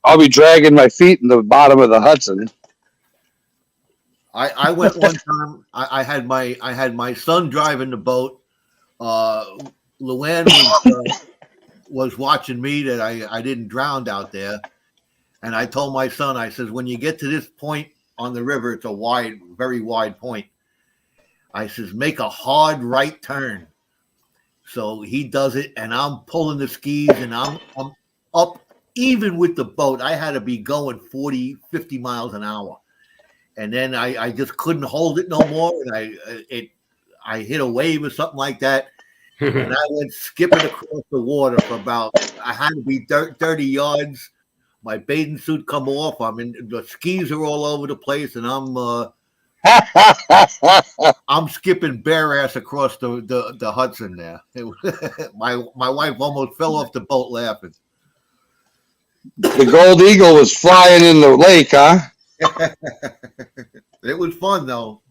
I'll be dragging my feet in the bottom of the Hudson. I went one time. I had my son driving the boat. Luann was watching me that I didn't drown out there, and I told my son, I says, when you get to this point on the river, it's a very wide point. I says, make a hard right turn. So he does it, and I'm pulling the skis, and I'm up even with the boat. I had to be going 40, 50 miles an hour. And then I just couldn't hold it no more. And I hit a wave or something like that. And I went skipping across the water for I had to be 30 yards. My bathing suit come off. The skis are all over the place, and I'm skipping bare ass across the Hudson there. My wife almost fell off the boat laughing. The Gold Eagle was flying in the lake, huh? It was fun though.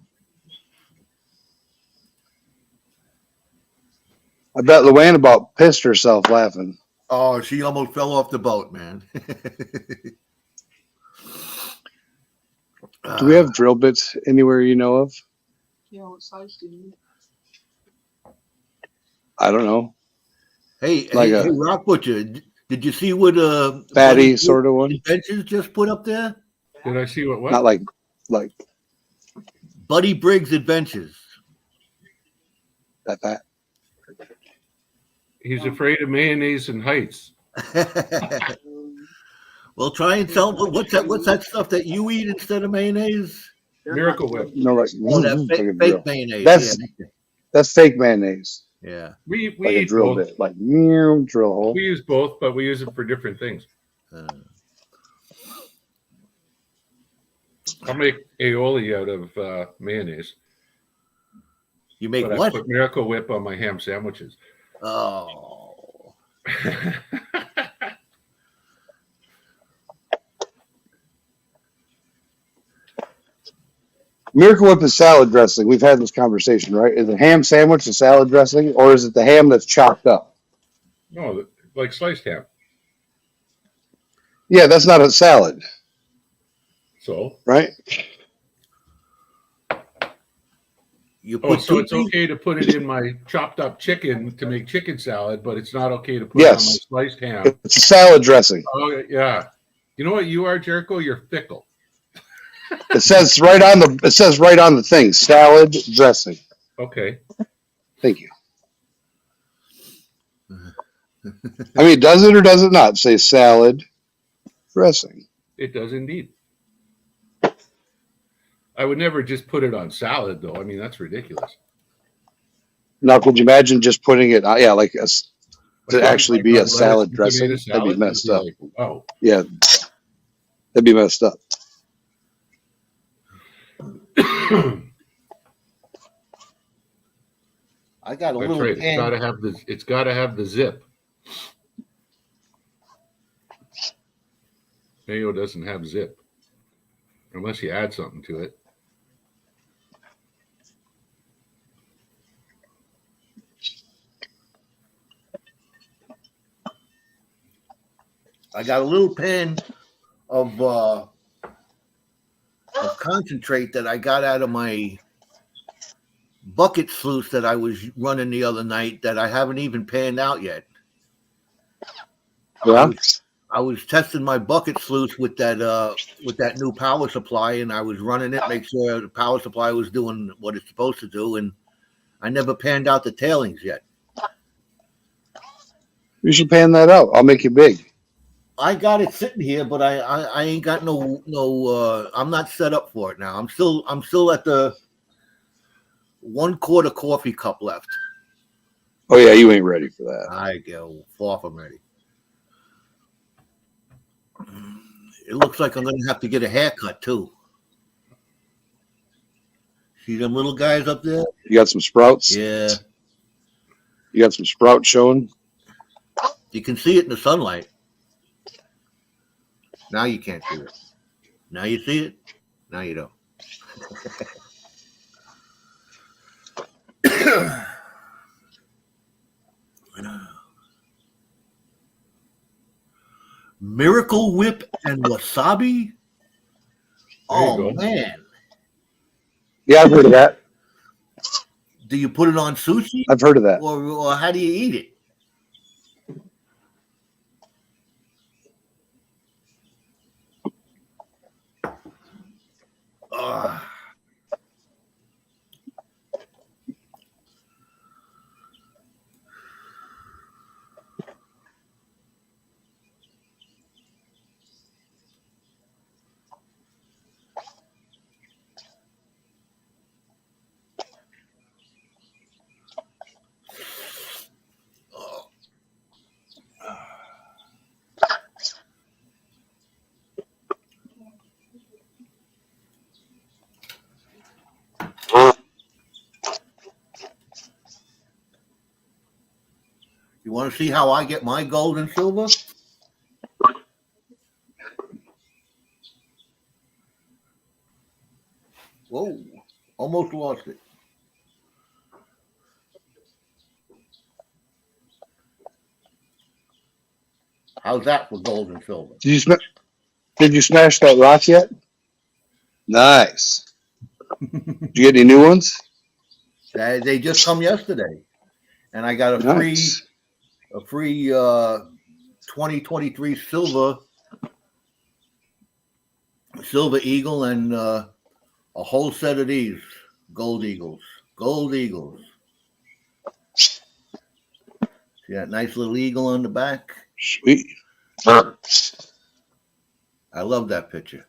I bet Luann about pissed herself laughing. Oh, she almost fell off the boat, man. Do we have drill bits anywhere you know of? Yeah, what size do you need? I don't know. Hey, Like hey, a- Rock Butcher, did you see what Fatty sort of one? Benches just put up there? Did I see what? Not like Buddy Briggs Adventures. that. He's afraid of mayonnaise and heights. Well, try and tell what's that stuff that you eat instead of mayonnaise? Miracle Whip. No, like Oh, that like a drill. fake mayonnaise. That's fake mayonnaise. Yeah. We Like a eat drill both. bit. Like drill hole. We use both, but we use them for different things. I'll make aioli out of mayonnaise. You make But I what? put Miracle Whip on my ham sandwiches. Oh, Miracle Whip is salad dressing. We've had this conversation, right? Is a ham sandwich a salad dressing, or is it the ham that's chopped up? No, like sliced ham. Yeah, that's not a salad, So, right? you oh, put so two it's pieces. okay to put it in my chopped up chicken to make chicken salad, but it's not okay to put it on my Yes. sliced ham. It's a salad dressing. Oh, yeah. You know what you are, Jericho? You're fickle. It says right on the thing, salad dressing. Okay. Thank you. I mean, does it or does it not say salad dressing? It does indeed. I would never just put it on salad, though. I mean, that's ridiculous. Now, could you imagine just putting it? Yeah, like to Like, actually like be a lettuce salad and dressing. tomato That'd be salad, messed up. like, wow. Yeah, that'd be messed up. I got a That's little right. pan. It's gotta have the zip. Mayo doesn't have zip. Unless you add something to it. I got a little pan of concentrate that I got out of my bucket sluice that I was running the other night that I haven't even panned out yet. Yeah. I was testing my bucket sluice with that new power supply, and I was running it, make sure the power supply was doing what it's supposed to do, and I never panned out the tailings yet. You should pan that out. I'll make you big. I got it sitting here, but I ain't got no I'm not set up for it now. I'm still at the 1/4 coffee cup left. Oh yeah, you ain't ready for that. I go far from ready. It looks like I'm gonna have to get a haircut too. See them little guys up there? You got some sprouts. Yeah, You got some sprouts showing. you can see it in the sunlight. Now you can't see it. Now you see it. Now you don't. Miracle Whip and wasabi. Oh go. man! Yeah, I've heard of that. Do you put it on sushi, I've heard of that. or how do you eat it? Ugh. You want to see how I get my gold and silver? Whoa, almost lost it. How's that for gold and silver? Did you smash that rock yet? Nice. Did you get any new ones? They just come yesterday, and I got a Nice. free 2023 silver eagle and a whole set of these gold eagles. See that nice little eagle on the back? Sweet. I love that picture.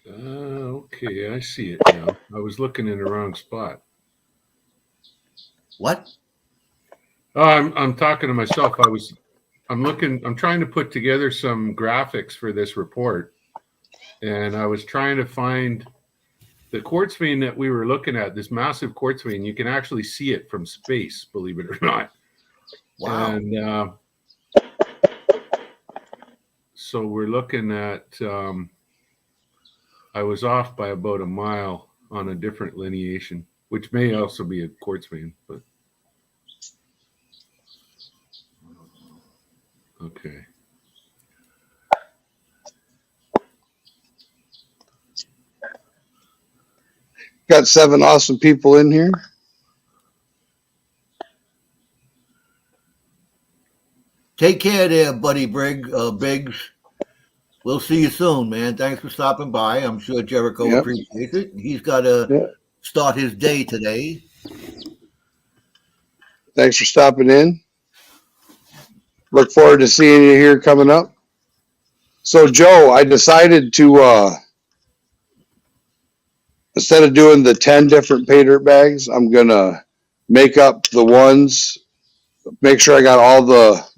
Okay, I see it now. I was looking in the wrong spot. What? Oh, I'm talking to myself. I'm trying to put together some graphics for this report, and I was trying to find The quartz vein that we were looking at, this massive quartz vein, you can actually see it from space, believe it or not. Wow. And so we're looking at, I was off by about a mile on a different lineation, which may also be a quartz vein, but okay. Got 7 awesome people in here. Take care there, buddy Biggs. We'll see you soon, man. Thanks for stopping by. I'm sure Jericho Yep. appreciates it. He's got to Yeah. start his day today. Thanks for stopping in. Look forward to seeing you here coming up. So, Joe, I decided to, instead of doing the 10 different pay dirt bags, I'm going to make up the ones, make sure I got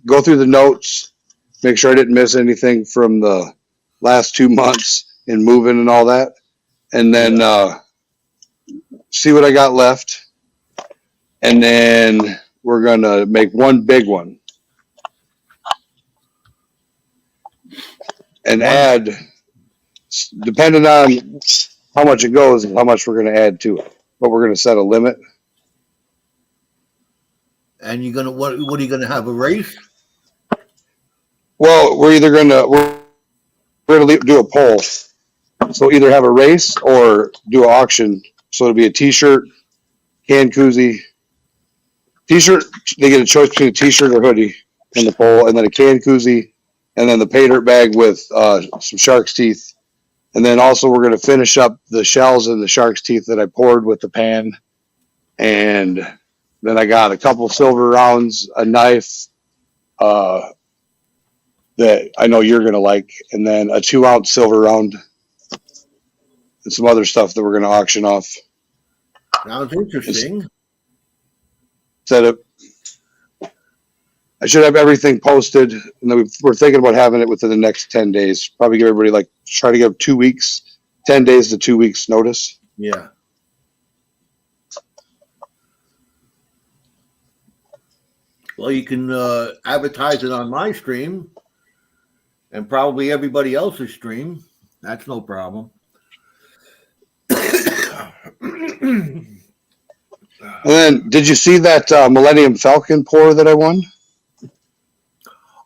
go through the notes, make sure I didn't miss anything from the last 2 months in moving and all that. And then see what I got left. And then we're going to make one big one. And add, depending on how much it goes and how much we're going to add to it. But we're going to set a limit. And you're gonna what are you gonna have, a race? Well, we're going to do a poll. So either have a race or do an auction. So it'll be a t-shirt, can koozie. T-shirt, they get a choice between a t-shirt or hoodie in the poll, and then a can koozie, and then the pay dirt bag with some shark's teeth. And then also we're going to finish up the shells and the shark's teeth that I poured with the pan. And then I got a couple silver rounds, a knife that I know you're going to like, and then a 2-ounce silver round and some other stuff that we're going to auction off. Sounds interesting. I should have everything posted, and then we're thinking about having it within the next 10 days. Probably give everybody try to give 2 weeks, 10 days to 2 weeks notice. Yeah. Well, you can advertise it on my stream and probably everybody else's stream. That's no problem. And then, did you see that Millennium Falcon pour that I won?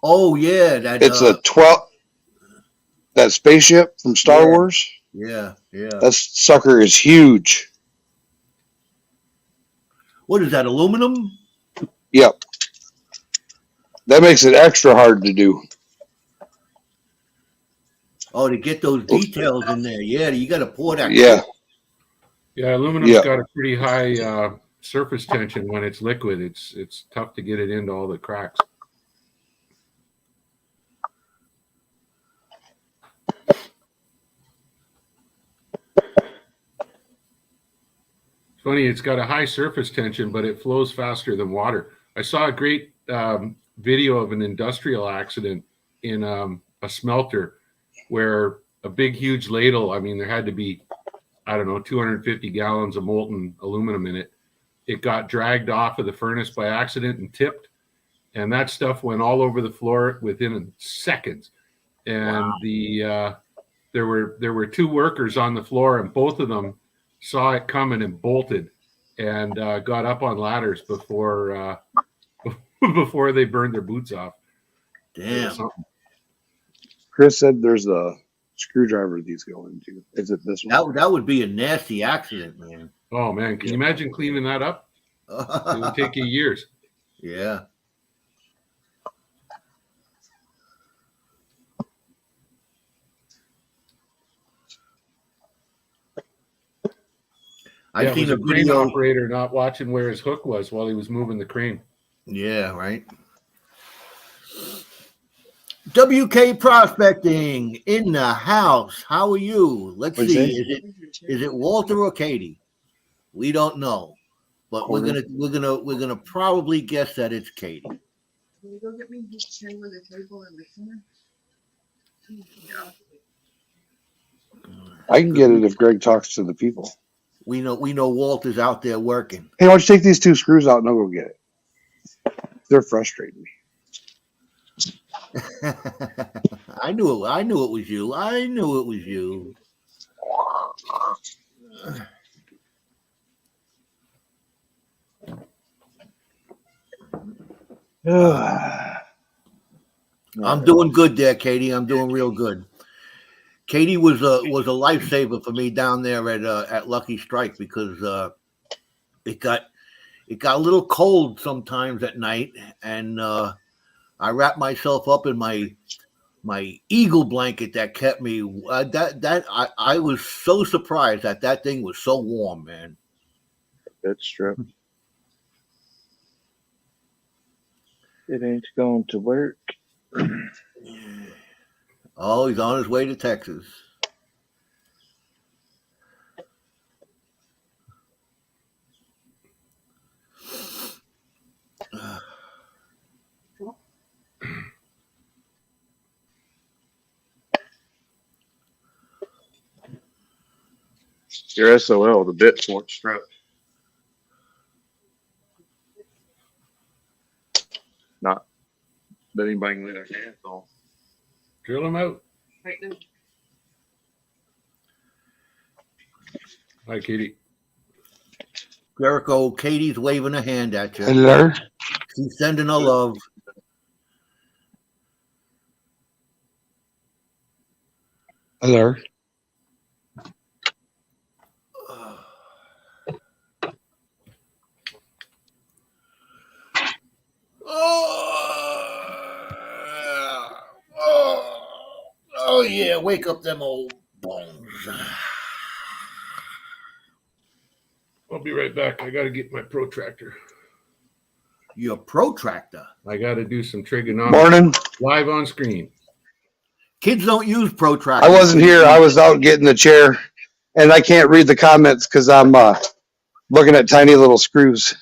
Oh yeah, It's a 12. That spaceship from Star Wars. Yeah. That sucker is huge. What is that, aluminum? Yep. That makes it extra hard to do. Oh, to get those details in there. Yeah, you got to pour that. Yeah. Yeah, aluminum's got a pretty high surface tension when it's liquid. It's tough to get it into all the cracks. It's funny, it's got a high surface tension, but it flows faster than water. I saw a great video of an industrial accident in a smelter where a big, huge ladle, I mean, there had to be, I don't know, 250 gallons of molten aluminum in it. It got dragged off of the furnace by accident and tipped. And that stuff went all over the floor within seconds. And there were 2 workers on the floor, and both of them saw it coming and bolted and got up on ladders before before they burned their boots off. Damn. Chris said there's a screwdriver these go into. Is it this one? That would be a nasty accident, man. Oh man, can you imagine cleaning that up? It would take you years. Yeah. I've seen a crane video. operator not watching where his hook was while he was moving the crane. Yeah, right. WK Prospecting in the house. How are you? Let's What'd you see. Is it Walter or Katie? We don't know, but we're gonna probably guess that it's Katie. Can you go get me his chair with a table in the center? Yeah. I can get it if Greg talks to the people. We know Walter's out there working. Hey, why don't you take these 2 screws out and I'll go get it? They're frustrating me. I knew it was you. I knew it was you. I'm doing good there, Katie. I'm doing real good. Katie was a lifesaver for me down there at Lucky Strike because it got a little cold sometimes at night, and I wrapped myself up in my eagle blanket that kept me. I was so surprised that thing was so warm, man. That's true. It ain't going to work. Oh, he's on his way to Texas. Your SOL, the bits weren't strapped. Not that anybody can lay their hands on. Drill them out. Right there. Hi, Katie. Jericho, Katie's waving a hand at you. Hello? She's sending a love. Hello? Oh yeah, wake up them old bones. I'll be right back. I got to get my protractor. Your protractor. I got to do some trigonometry Morning. live on screen. Kids don't use protractors. I wasn't here. I was out getting the chair, and I can't read the comments because I'm looking at tiny little screws.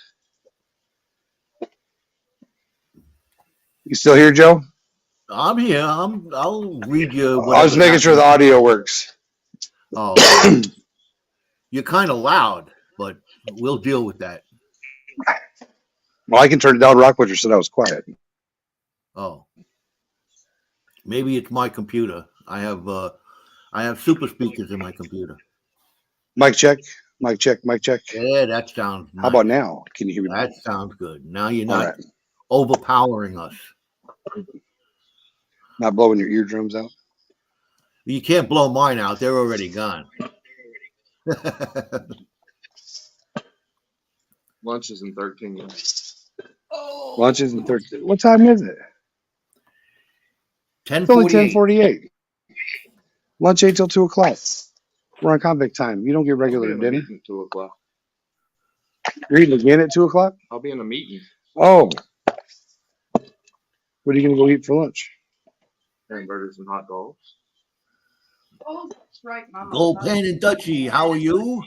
You still here, Joe? I'm here. I'll read you. I was making sure the audio works. Oh, you're kind of loud, but we'll deal with that. Well, I can turn it down. Rockwood said I was quiet. Oh, maybe it's my computer. I have super speakers in my computer. Mic check. Mic check. Mic check. Yeah, that sounds. How about now? Can you hear me? That sounds good. Now you're All not right. overpowering us. Not blowing your eardrums out. You can't blow mine out. They're already gone. Lunch is in 13 minutes. Lunch is in 13. What time is it? It's only 10:48. 10:48. Lunch ain't till 2 o'clock. We're on convict time. You don't get I'll be regular in a dinner. meeting at 2 o'clock. You're eating again at 2 o'clock? I'll be in a meeting. Oh. What are you going to go eat for lunch? Hamburgers and hot dogs. Oh, that's right, Mama. Gold Pan and Dutchie, how are you?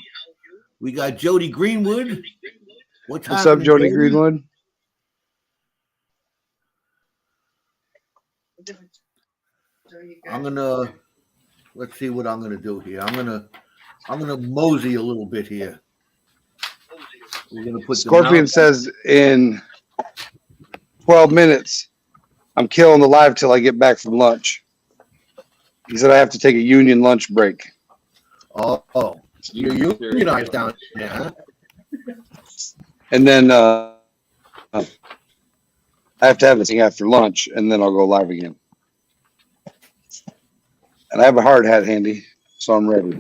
We got Jody Greenwood. What's What's up, happening, Jody Greenwood? I'm gonna let's see what I'm gonna do here. I'm gonna mosey a little bit here. We're gonna put Scorpion says in 12 minutes, I'm killing the live till I get back from lunch. He said I have to take a union lunch break. Oh, you're unionized down there, huh? And then I have to have this thing after lunch, and then I'll go live again. And I have a hard hat handy, so I'm ready.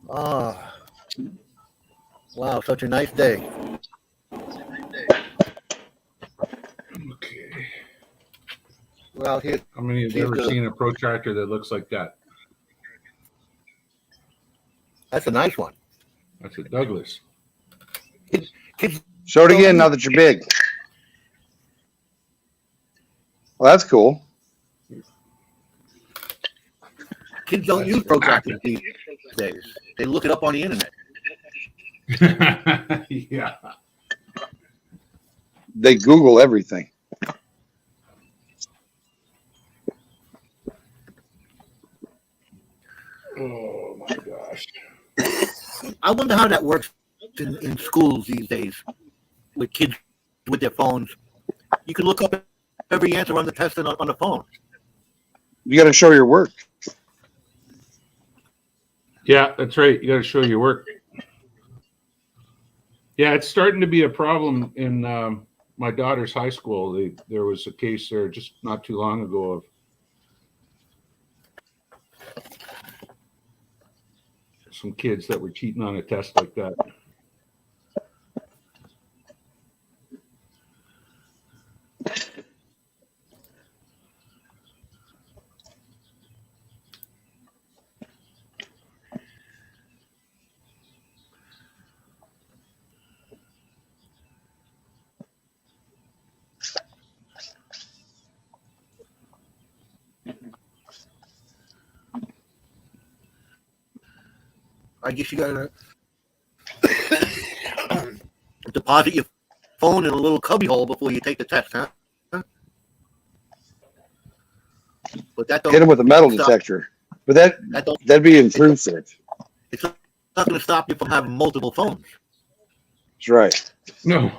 Ah, wow, such a nice day. Okay. We're out here. How many have you ever seen a protractor that looks like that? That's a nice one. That's a Douglas. Kids, Show it again now that you're big. Well, that's cool. kids don't use protractors these days. They look it up on the internet. Yeah. They Google everything. Oh my gosh. I wonder how that works in schools these days with kids with their phones. You can look up every answer on the test on the phone. You got to show your work. Yeah, that's right. You got to show your work. Yeah, it's starting to be a problem in my daughter's high school. There was a case there just not too long ago of some kids that were cheating on a test like that. I guess you gotta deposit your phone in a little cubby hole before you take the test, huh? But that Hit them don't with a metal stop. detector. But That don't. that'd be intrusive. It's not going to stop you from having multiple phones. That's right. No.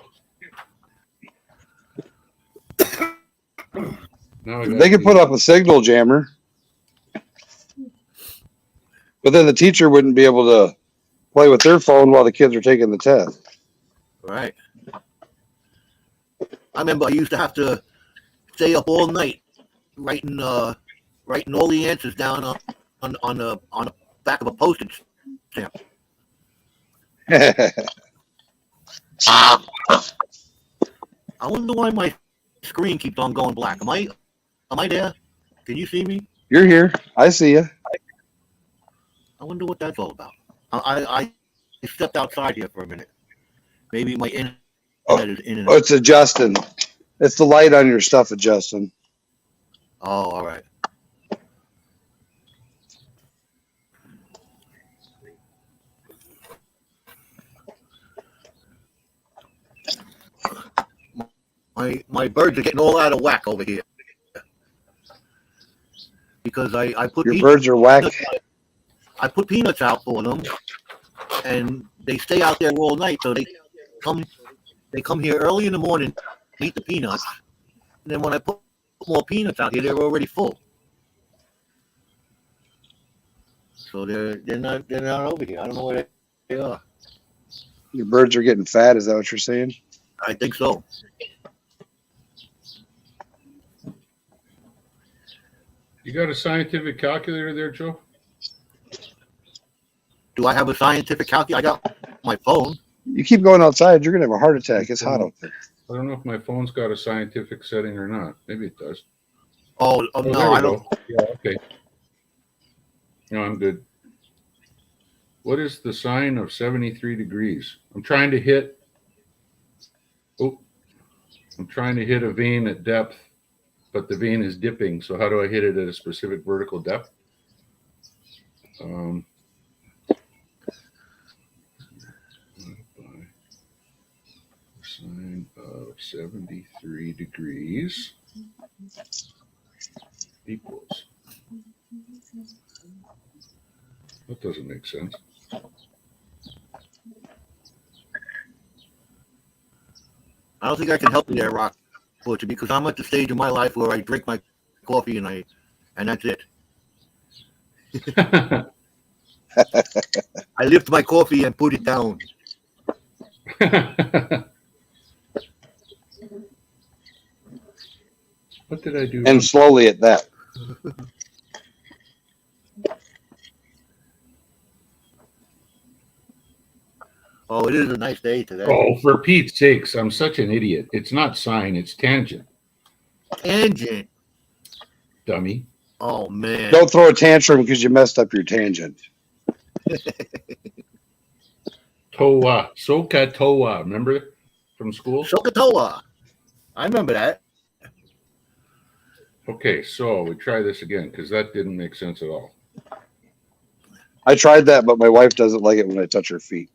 Now I They could put up a signal jammer, but then the teacher wouldn't be able to play with their phone while the kids are taking the test. Right. I remember I used to have to stay up all night writing all the answers down on the back of a postage stamp. I wonder why my screen keeps on going black. Am I there? Can you see me? You're here. I see you. I wonder what that's all about. I stepped outside here for a minute. Maybe my internet is in and Oh, out. it's adjusting. It's the light on your stuff adjusting. Oh, all right. My birds are getting all out of whack over here because I put Your birds are whack. I put peanuts out for them, and they stay out there all night. So they come here early in the morning, eat the peanuts, and then when I put more peanuts out here, they're already full. So they're not over here. I don't know where they are. Your birds are getting fat. Is that what you're saying? I think so. You got a scientific calculator there, Joe? Do I have a scientific calculator? I got my phone. You keep going outside, you're gonna have a heart attack. It's hot out there. I don't know if my phone's got a scientific setting or not. Maybe it does. Oh Oh, no, there we I don't. go. Yeah, okay. No, I'm good. What is the sine of 73 degrees? I'm trying to hit a vein at depth, but the vein is dipping. So how do I hit it at a specific vertical depth? Sine of 73 degrees equals. That doesn't make sense. I don't think I can help you there, Rock, Butcher, because I'm at the stage of my life where I drink my coffee and that's it. I lift my coffee and put it down. What did I do? And slowly at that. Oh, it is a nice day today. Oh, for Pete's sakes, I'm such an idiot. It's not sine, it's tangent, Tangent. dummy. Oh man. Don't throw a tantrum because you messed up your tangent. Toa, Soka Toa, remember from school? Sokotoa. I remember that. Okay, so we try this again because that didn't make sense at all. I tried that, but my wife doesn't like it when I touch her feet.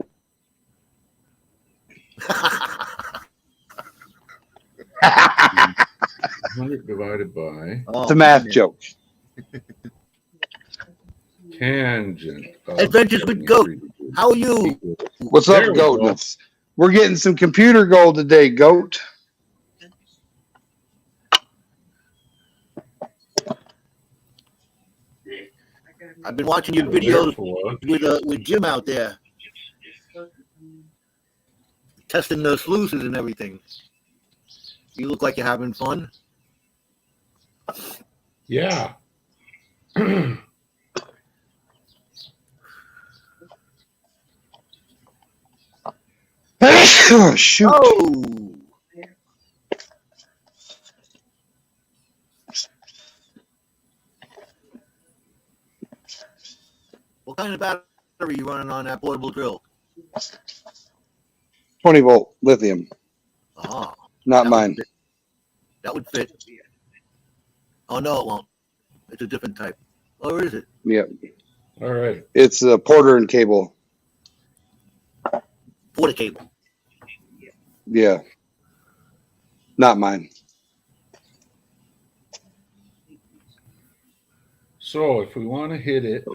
100 divided by Oh, It's a math man. joke. Tangent. of Adventures with Goat. How are you? What's There up, we go. Goatness? We're getting some computer gold today, Goat. I've been watching your videos Therefore, with Jim out there testing the sluices and everything. You look like you're having fun. yeah. Shoot. Oh, what kind of battery are you running on that portable drill? 20 volt lithium, Ah, not that mine. would fit. That would fit. Oh no, it won't. It's a different type. Or is it? Yep. All right. It's a Porter and cable. Porta cable. Yeah. Not mine. So if we want to hit it,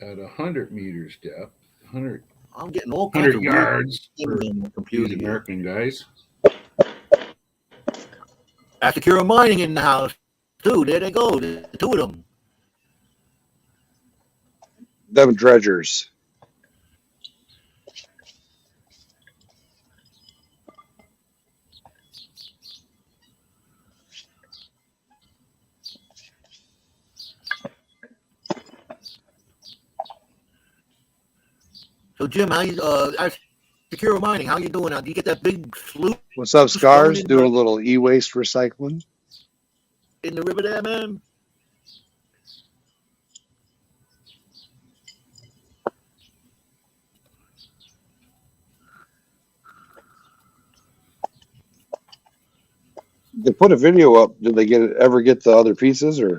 at 100 meters depth, 100, I'm getting all kinds 100 of yards weird for things on the these computer. here. American guys. Secure Mining in the house too. There they go. The two of them. Them dredgers. So Jim, how you Secure Mining? How you doing? Now, do you get that big sloop What's up, Scars? Doing a little e-waste recycling. in the river there, man? They put a video up. Did they ever get the other pieces or?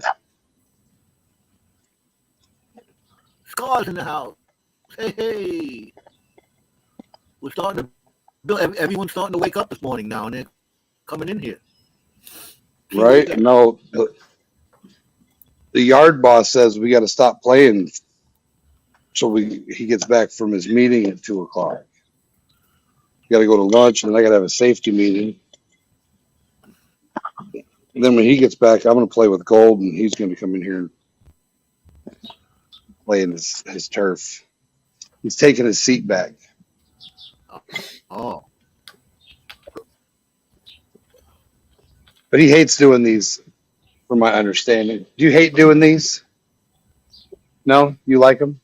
Scars in the house. Hey, hey. We're starting to build. Everyone's starting to wake up this morning now, and they're coming in here. Right? No. The yard boss says we got to stop playing so he gets back from his meeting at 2:00. Got to go to lunch, and I got to have a safety meeting. And then when he gets back, I'm going to play with Gold, and he's going to come in here and play in his turf. He's taking his seat back. Oh, But he hates doing these, from my understanding. Do you hate doing these? No? You like them?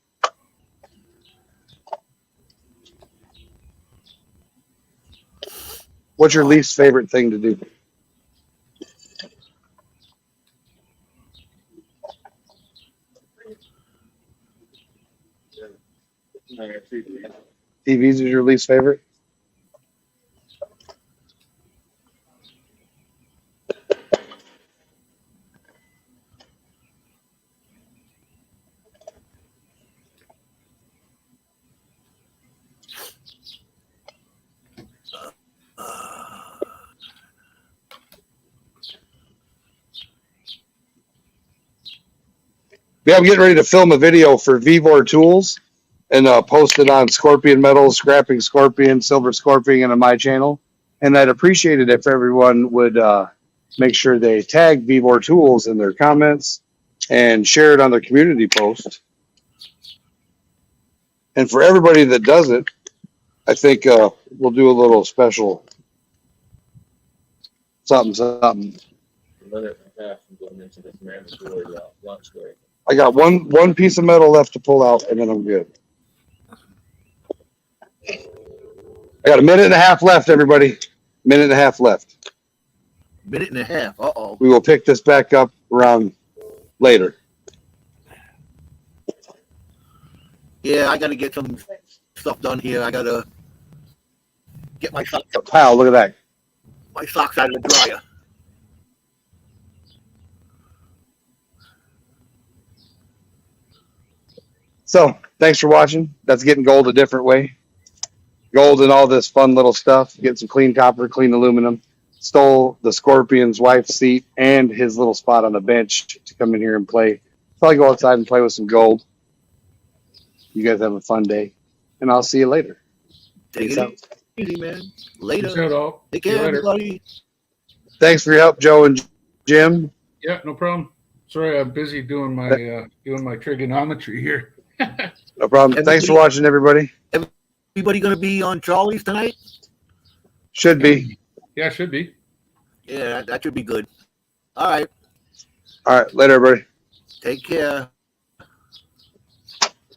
What's your least favorite thing to do? TVs is your least favorite? Yeah, I'm getting ready to film a video for Vivor Tools and post it on Scorpion Metals, Scrapping Scorpion, Silver Scorpion, and on my channel. And I'd appreciate it if everyone would make sure they tag Vivor Tools in their comments and share it on their community post. And for everybody that does it, I think we'll do a little special something. I got one piece of metal left to pull out, and then I'm good. I got a minute and a half left, everybody. Minute and a half left. minute and a half. Uh-oh. We will pick this back up around later. Yeah, I got to get some stuff done here. I got to get my socks Pal, look at that. out of the dryer. So, thanks for watching. That's getting gold a different way. Gold and all this fun little stuff. Get some clean copper, clean aluminum. stole the Scorpion's wife's seat and his little spot on the bench to come in here and play. Probably go outside and play with some gold. You guys have a fun day, and I'll see you later. Take Peace it out. easy, man. Peace Later. out, all. Take See you care, later. everybody. Thanks for your help, Joe and Jim. Yeah, no problem. Sorry, I'm busy doing my trigonometry here. No problem. Thanks for watching, everybody. Everybody gonna be on Charlie's tonight? Should be. Yeah, should be. Yeah, that should be good. All right. All right. Later, everybody. Take care.